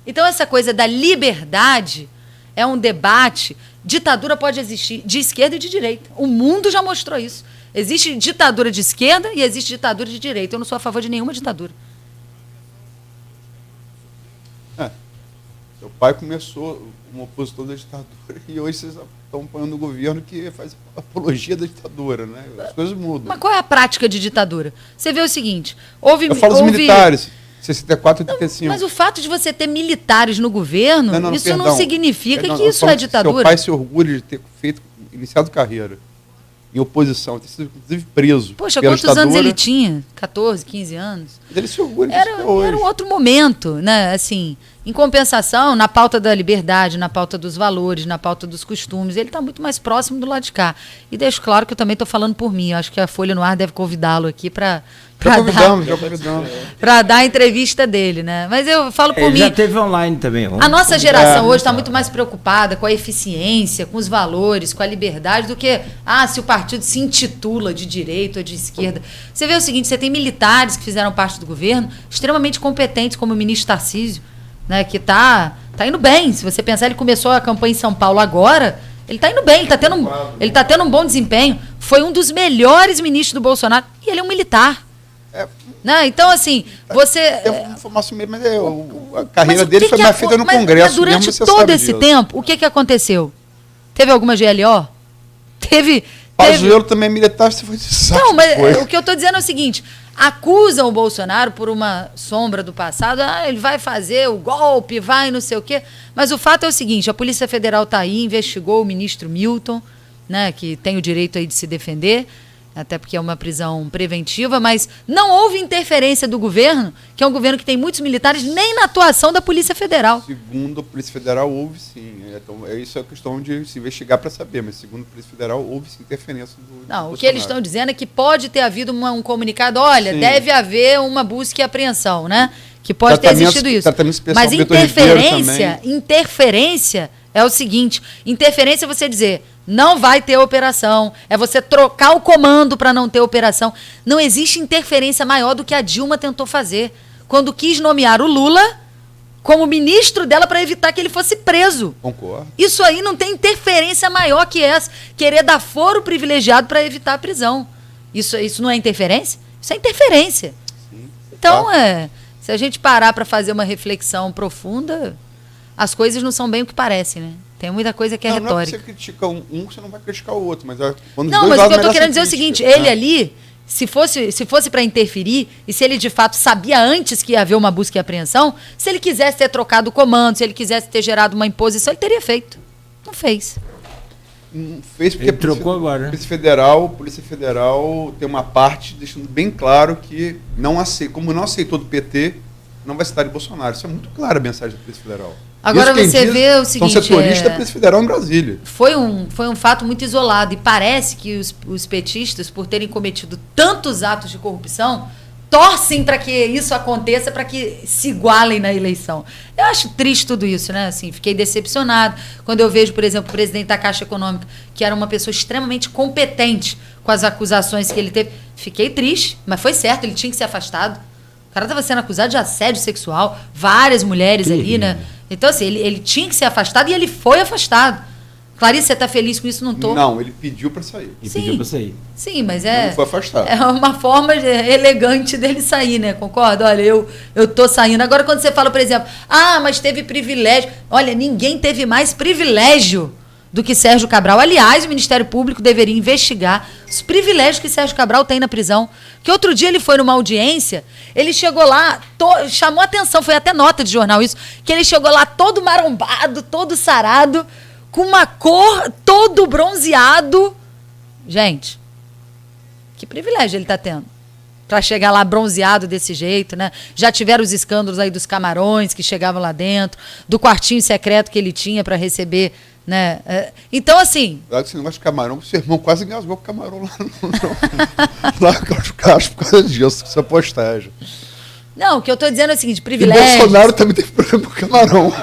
S2: Então essa coisa da liberdade é um debate. Ditadura pode existir de esquerda e de direita. O mundo já mostrou isso. Existe ditadura de esquerda e existe ditadura de direita. Eu não sou a favor de nenhuma ditadura.
S4: Seu pai começou um opositor da ditadura e hoje vocês estão apoiando o governo que faz apologia da ditadura, né? As coisas mudam.
S2: Mas qual é a prática de ditadura? Você vê o seguinte,
S4: eu falo dos militares, 64 e 85.
S2: Mas o fato de você ter militares no governo,
S4: perdão.
S2: Não significa que isso é ditadura.
S4: Seu pai se orgulha de ter iniciado carreira em oposição, ter sido inclusive preso.
S2: Poxa, quantos anos ele tinha? 14, 15 anos?
S4: Mas ele se orgulha
S2: era um outro momento, né? Assim, em compensação, na pauta da liberdade, na pauta dos valores, na pauta dos costumes, ele está muito mais próximo do lado de cá. E deixo claro que eu também estou falando por mim. Eu acho que a Folha no Ar deve convidá-lo aqui para dar a entrevista dele, né? Mas eu falo por mim.
S1: Já teve online também.
S2: A nossa geração hoje está muito mais preocupada com a eficiência, com os valores, com a liberdade, do que se o partido se intitula de direita ou de esquerda. Você vê o seguinte, você tem militares que fizeram parte do governo, extremamente competentes, como o ministro Tarcísio, né, que tá indo bem. Se você pensar, ele começou a campanha em São Paulo agora, ele está indo bem, ele tá tendo um bom desempenho. Foi um dos melhores ministros do Bolsonaro e ele é um militar. Né? Então, assim, você...
S4: mas a carreira dele foi mais feita no Congresso.
S2: Durante todo esse tempo, o que aconteceu? Teve alguma GLO?
S4: Pazuello também é militar, você foi de saco.
S2: Não, mas o que eu estou dizendo é o seguinte, acusam o Bolsonaro por uma sombra do passado, ele vai fazer o golpe, vai não sei o quê, mas o fato é o seguinte, a Polícia Federal está aí, investigou o ministro Milton, né, que tem o direito aí de se defender, até porque é uma prisão preventiva, mas não houve interferência do governo, que é um governo que tem muitos militares, nem na atuação da Polícia Federal.
S4: Segundo a Polícia Federal, houve sim. Então, isso é questão de se investigar para saber, mas segundo a Polícia Federal, houve sim interferência do
S2: Não, o que eles estão dizendo é que pode ter havido um comunicado, olha, sim, deve haver uma busca e apreensão, né? Que pode ter existido isso. Mas interferência é o seguinte, interferência é você dizer... Não vai ter operação. É você trocar o comando para não ter operação. Não existe interferência maior do que a Dilma tentou fazer quando quis nomear o Lula como ministro dela para evitar que ele fosse preso.
S4: Concordo.
S2: Isso aí não tem interferência maior que essa. Querer dar foro privilegiado para evitar a prisão. Isso não é interferência? Isso é interferência. Sim. Então, se a gente parar para fazer uma reflexão profunda, as coisas não são bem o que parecem, né? Tem muita coisa que é retórica.
S4: Não é que você critica você não vai criticar o outro. Mas quando
S2: não, mas o que eu estou querendo dizer é o seguinte, ele ali, se fosse para interferir, e se ele de fato sabia antes que ia haver uma busca e apreensão, se ele quisesse ter trocado o comando, se ele quisesse ter gerado uma imposição, ele teria feito. Não fez.
S4: fez porque
S1: ele trocou agora, né?
S4: Polícia Federal tem uma parte deixando bem claro que como não aceitou do PT, não vai citar de Bolsonaro. Isso é muito claro a mensagem da Polícia Federal.
S2: Agora você vê o seguinte...
S4: São setoristas da Polícia Federal em Brasília.
S2: Foi um fato muito isolado e parece que os petistas, por terem cometido tantos atos de corrupção, torcem para que isso aconteça, para que se igualem na eleição. Eu acho triste tudo isso, né? Assim, fiquei decepcionado quando eu vejo, por exemplo, o presidente da Caixa Econômica, que era uma pessoa extremamente competente com as acusações que ele teve. Fiquei triste, mas foi certo, ele tinha que ser afastado. O cara estava sendo acusado de assédio sexual, várias mulheres ali, né? Então, assim, ele tinha que ser afastado e ele foi afastado. Clarice, você está feliz com isso? Não estou.
S4: Não, ele pediu para sair.
S2: Sim, mas
S4: Ele foi afastado.
S2: É uma forma elegante dele sair, né? Concorda? Olha, eu tô saindo. Agora, quando você fala, por exemplo, mas teve privilégio. Olha, ninguém teve mais privilégio do que Sérgio Cabral. Aliás, o Ministério Público deveria investigar os privilégios que Sérgio Cabral tem na prisão. Que outro dia ele foi numa audiência, ele chegou lá, chamou atenção, foi até nota de jornal isso, que ele chegou lá todo marombado, todo sarado, com uma cor, todo bronzeado. Gente, que privilégio ele está tendo para chegar lá bronzeado desse jeito, né? Já tiveram os escândalos aí dos camarões que chegavam lá dentro, do quartinho secreto que ele tinha para receber, né? Então, assim...
S4: Claro que esse negócio de camarão, seu irmão quase engasgou com o camarão lá no Castro por causa disso, essa postagem.
S2: Não, o que eu estou dizendo é o seguinte, privilégio...
S4: E Bolsonaro também teve problema com camarão.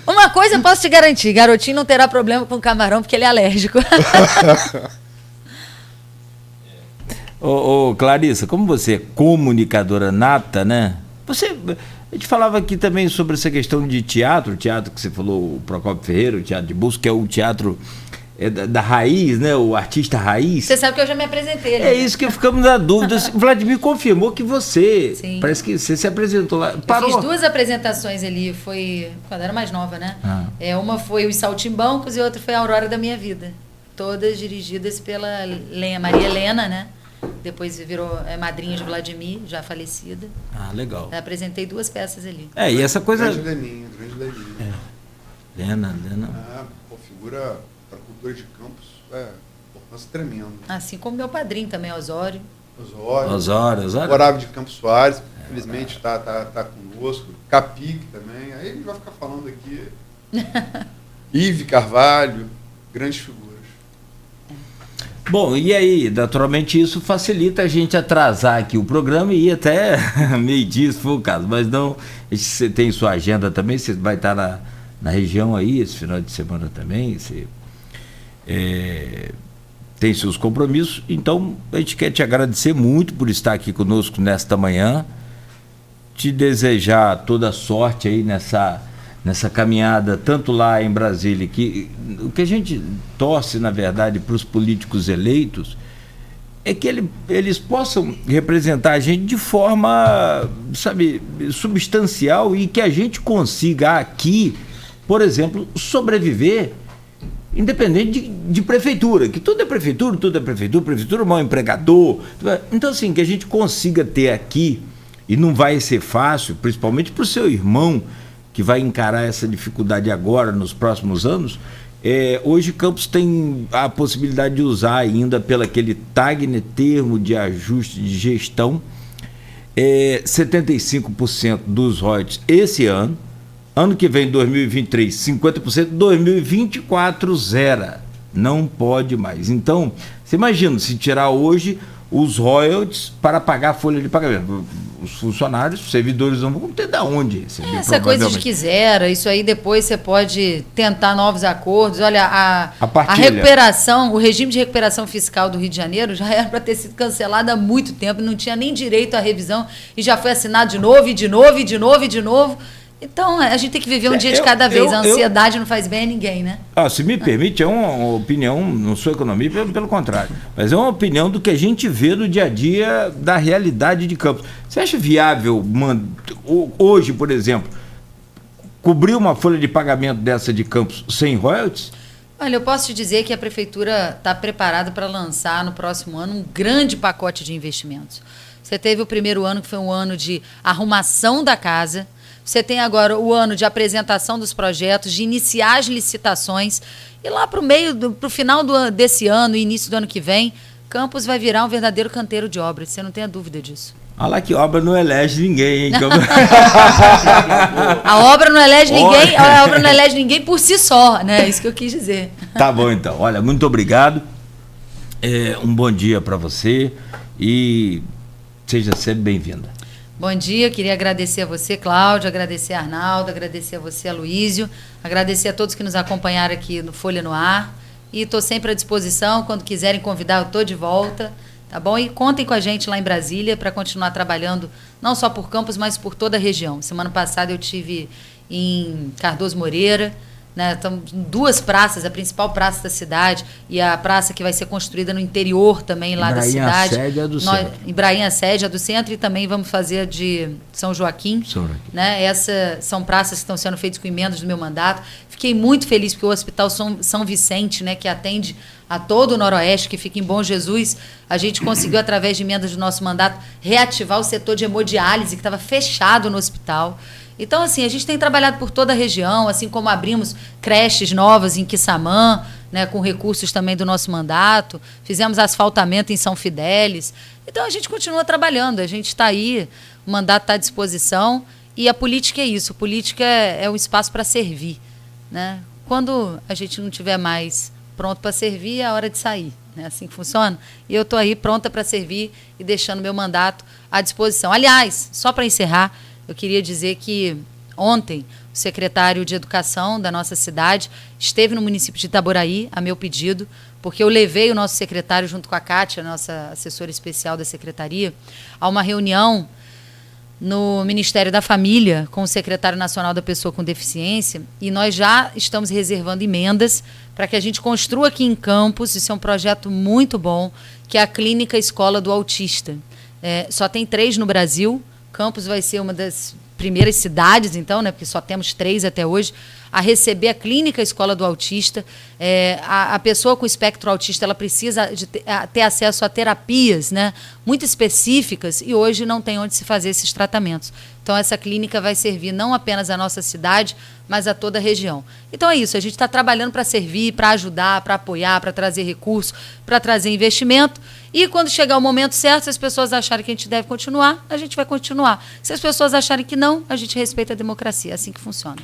S2: Uma coisa eu posso te garantir, garotinho não terá problema com camarão porque ele é alérgico.
S1: Ô, Clarissa, como você é comunicadora nata, né? A gente falava aqui também sobre essa questão de teatro, o teatro que você falou, o Procópio Ferreira, o teatro de Busca, que é o teatro da raiz, né? O artista raiz.
S2: Você sabe que eu já me apresentei, né?
S1: É isso que ficamos na dúvida. O Vladimir confirmou que você,
S2: Sim.
S1: Parece que você se apresentou lá. Parou.
S2: Eu fiz 2 apresentações ali, foi quando eu era mais nova, né? Uma foi os Saltimbancos e outra foi a Aurora da Minha Vida. Todas dirigidas pela Maria Helena, né? Depois virou madrinha de Vladimir, já falecida.
S1: Legal.
S2: Eu apresentei 2 peças ali.
S1: E essa coisa...
S4: Grande Leninha.
S1: Lena.
S4: Figura para cultura de campos, importância tremenda.
S2: Assim como meu padrinho também, Osório.
S1: Osório.
S4: Morava de Campos Soares, infelizmente está conosco. Capique também, aí a gente vai ficar falando aqui. Ive Carvalho, grandes figuras.
S1: Bom, e aí, naturalmente isso facilita a gente atrasar aqui o programa e ir até meio-dia, se for o caso, mas não, você tem sua agenda também, você vai estar na região aí esse final de semana também, você tem seus compromissos, então a gente quer te agradecer muito por estar aqui conosco nesta manhã, te desejar toda a sorte aí nessa caminhada, tanto lá em Brasília, que o que a gente torce, na verdade, para os políticos eleitos é que eles possam representar a gente de forma, substancial e que a gente consiga aqui, por exemplo, sobreviver independente de prefeitura, que tudo é prefeitura, mau empregador. Então, assim, que a gente consiga ter aqui, e não vai ser fácil, principalmente para o seu irmão, que vai encarar essa dificuldade agora, nos próximos anos. Hoje Campos tem a possibilidade de usar ainda pelo aquele TAGNE, termo de ajuste de gestão, 75% dos royalties esse ano que vem, 2023, 50%, 2024, zero, não pode mais. Então, você imagina, se tirar hoje os royalties para pagar a folha de pagamento. Os funcionários, os servidores não vão ter de onde receber.
S2: Essa coisa de que zera, isso aí depois você pode tentar novos acordos. Olha, a recuperação, o regime de recuperação fiscal do Rio de Janeiro já era para ter sido cancelado há muito tempo, não tinha nem direito à revisão e já foi assinado de novo. Então, a gente tem que viver um dia de cada vez. A ansiedade não faz bem a ninguém, né?
S1: Se me permite, é uma opinião, não sou economista, pelo contrário, mas é uma opinião do que a gente vê no dia a dia da realidade de Campos. Você acha viável, hoje, por exemplo, cobrir uma folha de pagamento dessa de Campos sem royalties?
S2: Olha, eu posso te dizer que a Prefeitura está preparada para lançar no próximo ano um grande pacote de investimentos. Você teve o primeiro ano, que foi um ano de arrumação da casa. Você tem agora o ano de apresentação dos projetos, de iniciar as licitações. E lá para o final desse ano e início do ano que vem, Campos vai virar um verdadeiro canteiro de obras. Você não tenha dúvida disso.
S1: Olha lá que obra não elege ninguém, hein?
S2: A obra não elege ninguém, a obra não elege ninguém por si só, né? Isso que eu quis dizer.
S1: Tá bom, então. Olha, muito obrigado. Um bom dia para você e seja sempre bem-vinda.
S2: Bom dia, queria agradecer a você, Cláudio, agradecer a Arnaldo, agradecer a você, Aloísio, agradecer a todos que nos acompanharam aqui no Folha no Ar. E estou sempre à disposição, quando quiserem convidar, eu estou de volta, tá bom? E contem com a gente lá em Brasília para continuar trabalhando, não só por Campos, mas por toda a região. Semana passada eu estive em Cardoso Moreira, né? Então, 2 praças, a principal praça da cidade e a praça que vai ser construída no interior também lá da cidade.
S1: Sede é do centro.
S2: Ibrahim a sede é do centro e também vamos fazer a de São Joaquim. Né? Essas são praças que estão sendo feitas com emendas do meu mandato. Fiquei muito feliz porque o Hospital São Vicente, né, que atende a todo o Noroeste, que fica em Bom Jesus, a gente conseguiu, através de emendas do nosso mandato, reativar o setor de hemodiálise, que estava fechado no hospital. Então, assim, a gente tem trabalhado por toda a região, assim como abrimos creches novas em Quissamã, né, com recursos também do nosso mandato, fizemos asfaltamento em São Fidélis. Então, a gente continua trabalhando, a gente está aí, o mandato está à disposição e a política é isso, a política é um espaço para servir, né? Quando a gente não tiver mais pronto para servir, é a hora de sair, né? Assim que funciona. E eu estou aí pronta para servir e deixando meu mandato à disposição. Aliás, só para encerrar, eu queria dizer que ontem o secretário de Educação da nossa cidade esteve no município de Itaboraí, a meu pedido, porque eu levei o nosso secretário, junto com a Kátia, nossa assessora especial da secretaria, a uma reunião no Ministério da Família com o secretário nacional da Pessoa com Deficiência, e nós já estamos reservando emendas para que a gente construa aqui em Campos, isso é um projeto muito bom, que é a Clínica Escola do Autista. Só tem 3 no Brasil. Campos vai ser uma das primeiras cidades, então, né, porque só temos 3 até hoje, a receber a Clínica Escola do Autista. A pessoa com espectro autista, ela precisa de ter acesso a terapias, né, muito específicas, e hoje não tem onde se fazer esses tratamentos. Então, essa clínica vai servir não apenas à nossa cidade, mas a toda a região. Então, é isso, a gente está trabalhando para servir, para ajudar, para apoiar, para trazer recursos, para trazer investimento. E quando chegar o momento certo, se as pessoas acharem que a gente deve continuar, a gente vai continuar. Se as pessoas acharem que não, a gente respeita a democracia. É assim que funciona.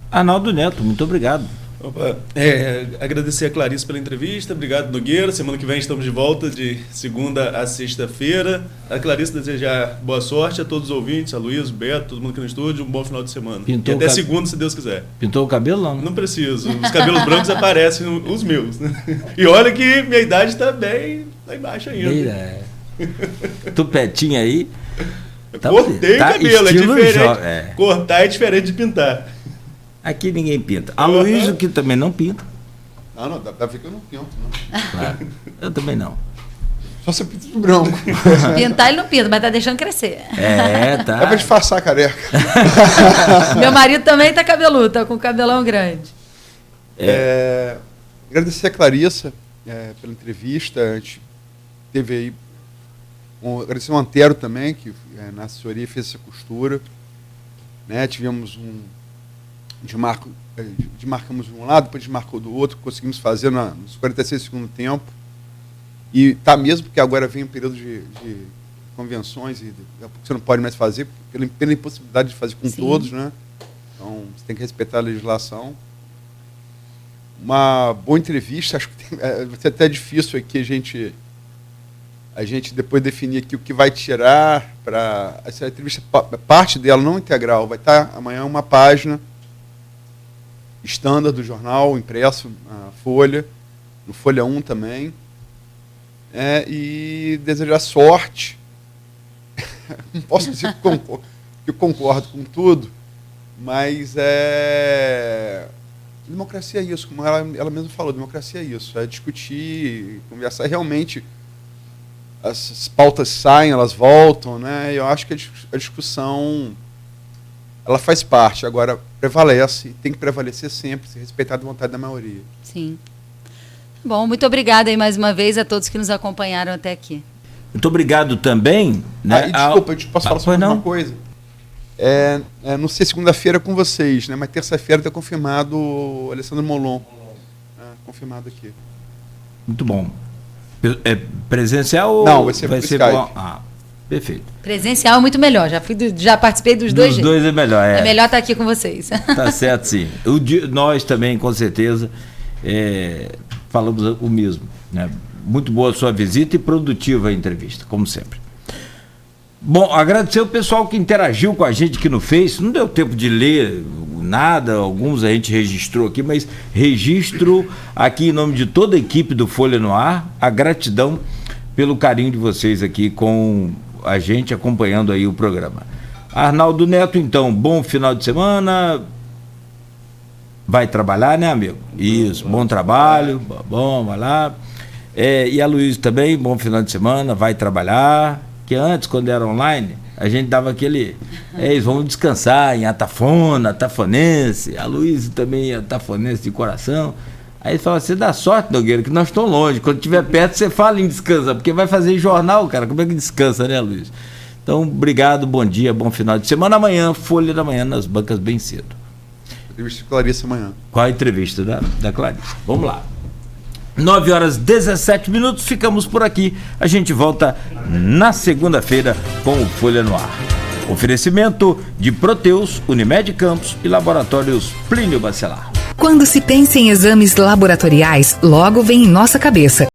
S1: Arnaldo Neto, muito obrigado.
S3: Opa, agradecer a Clarice pela entrevista, obrigado, Nogueira. Semana que vem estamos de volta, de segunda a sexta-feira. A Clarice desejar boa sorte a todos os ouvintes, a Luiz, o Beto, todo mundo aqui no estúdio, um bom final de semana. E até segunda, se Deus quiser.
S1: Pintou o cabelo, não?
S3: Não preciso, os cabelos brancos aparecem, os meus. Né? E olha que minha idade está bem lá embaixo ainda.
S1: Tupetinho aí.
S3: Cortei o cabelo, é diferente. Cortar é diferente de pintar.
S1: Aqui ninguém pinta. Aloísio, que também não pinta.
S4: Não, dá pra ver que eu não pinto, não.
S1: Claro. Eu também não.
S4: Só você pinta de branco.
S2: Pintar ele não pinta, mas tá deixando crescer.
S1: Tá.
S4: É pra disfarçar a careca.
S2: Meu marido também tá cabeludo, tá com o cabelão grande.
S4: Agradecer a Clarissa pela entrevista. A gente teve aí. Agradecer o Antero também, que na assessoria fez essa costura. Né? Tivemos desmarcamos um lado, depois desmarcou do outro, conseguimos fazer nos 46 do segundo tempo. E tá mesmo, porque agora vem um período de convenções e você não pode mais fazer, pela impossibilidade de fazer com Sim. todos, né? Então, você tem que respeitar a legislação. Uma boa entrevista, acho que vai ser até difícil aqui a gente depois definir aqui o que vai tirar para essa entrevista, parte dela, não integral, vai estar amanhã uma página estándar do jornal, impresso, a Folha, no Folha 1 também, e desejar sorte. Não posso dizer que eu concordo com tudo, mas democracia é isso, como ela mesma falou, democracia é isso, é discutir, conversar, realmente as pautas saem, elas voltam, né? Eu acho que a discussão ela faz parte, agora prevalece, tem que prevalecer sempre, se respeitar a vontade da maioria.
S2: Sim. Bom, muito obrigada aí mais uma vez a todos que nos acompanharam até aqui.
S1: Muito obrigado também. Né?
S4: Desculpa, eu posso falar sobre uma coisa. Não sei segunda-feira com vocês, né? Mas terça-feira está confirmado o Alessandro Molon. Confirmado aqui.
S1: Muito bom. Presencial ou
S4: não, vai ser
S1: bom? Perfeito.
S2: Presencial é muito melhor. Já participei dos dois.
S1: Dos dois é melhor.
S2: É melhor estar aqui com vocês.
S1: Tá certo, sim. Nós também, com certeza, falamos o mesmo, né? Muito boa a sua visita e produtiva a entrevista, como sempre. Bom, agradecer o pessoal que interagiu com a gente aqui no Face. Não deu tempo de ler nada, alguns a gente registrou aqui, mas registro aqui em nome de toda a equipe do Folha no Ar, a gratidão pelo carinho de vocês aqui com a gente, acompanhando aí o programa. Arnaldo Neto, então, bom final de semana. Vai trabalhar, né, amigo? Isso, bom trabalho, bom, vai lá. E a Luísa também, bom final de semana, vai trabalhar. Que antes, quando era online, a gente dava aquele... Eles vão descansar em Atafona, Atafonense. A Luísa também é Atafonense de coração. Aí fala, você dá sorte, Nogueira, que nós estamos longe. Quando estiver perto, você fala em descansa, porque vai fazer jornal, cara. Como é que descansa, né, Luísa? Então, obrigado, bom dia, bom final de semana. Amanhã, Folha da Manhã, nas bancas bem cedo.
S4: Entrevista com Clarice amanhã.
S1: Qual a entrevista da Clarice? Vamos lá. 9h17, ficamos por aqui. A gente volta na segunda-feira com o Folha no Ar. Oferecimento de Proteus, Unimed Campos e Laboratórios Plínio Bacelar.
S5: Quando se pensa em exames laboratoriais, logo vem em nossa cabeça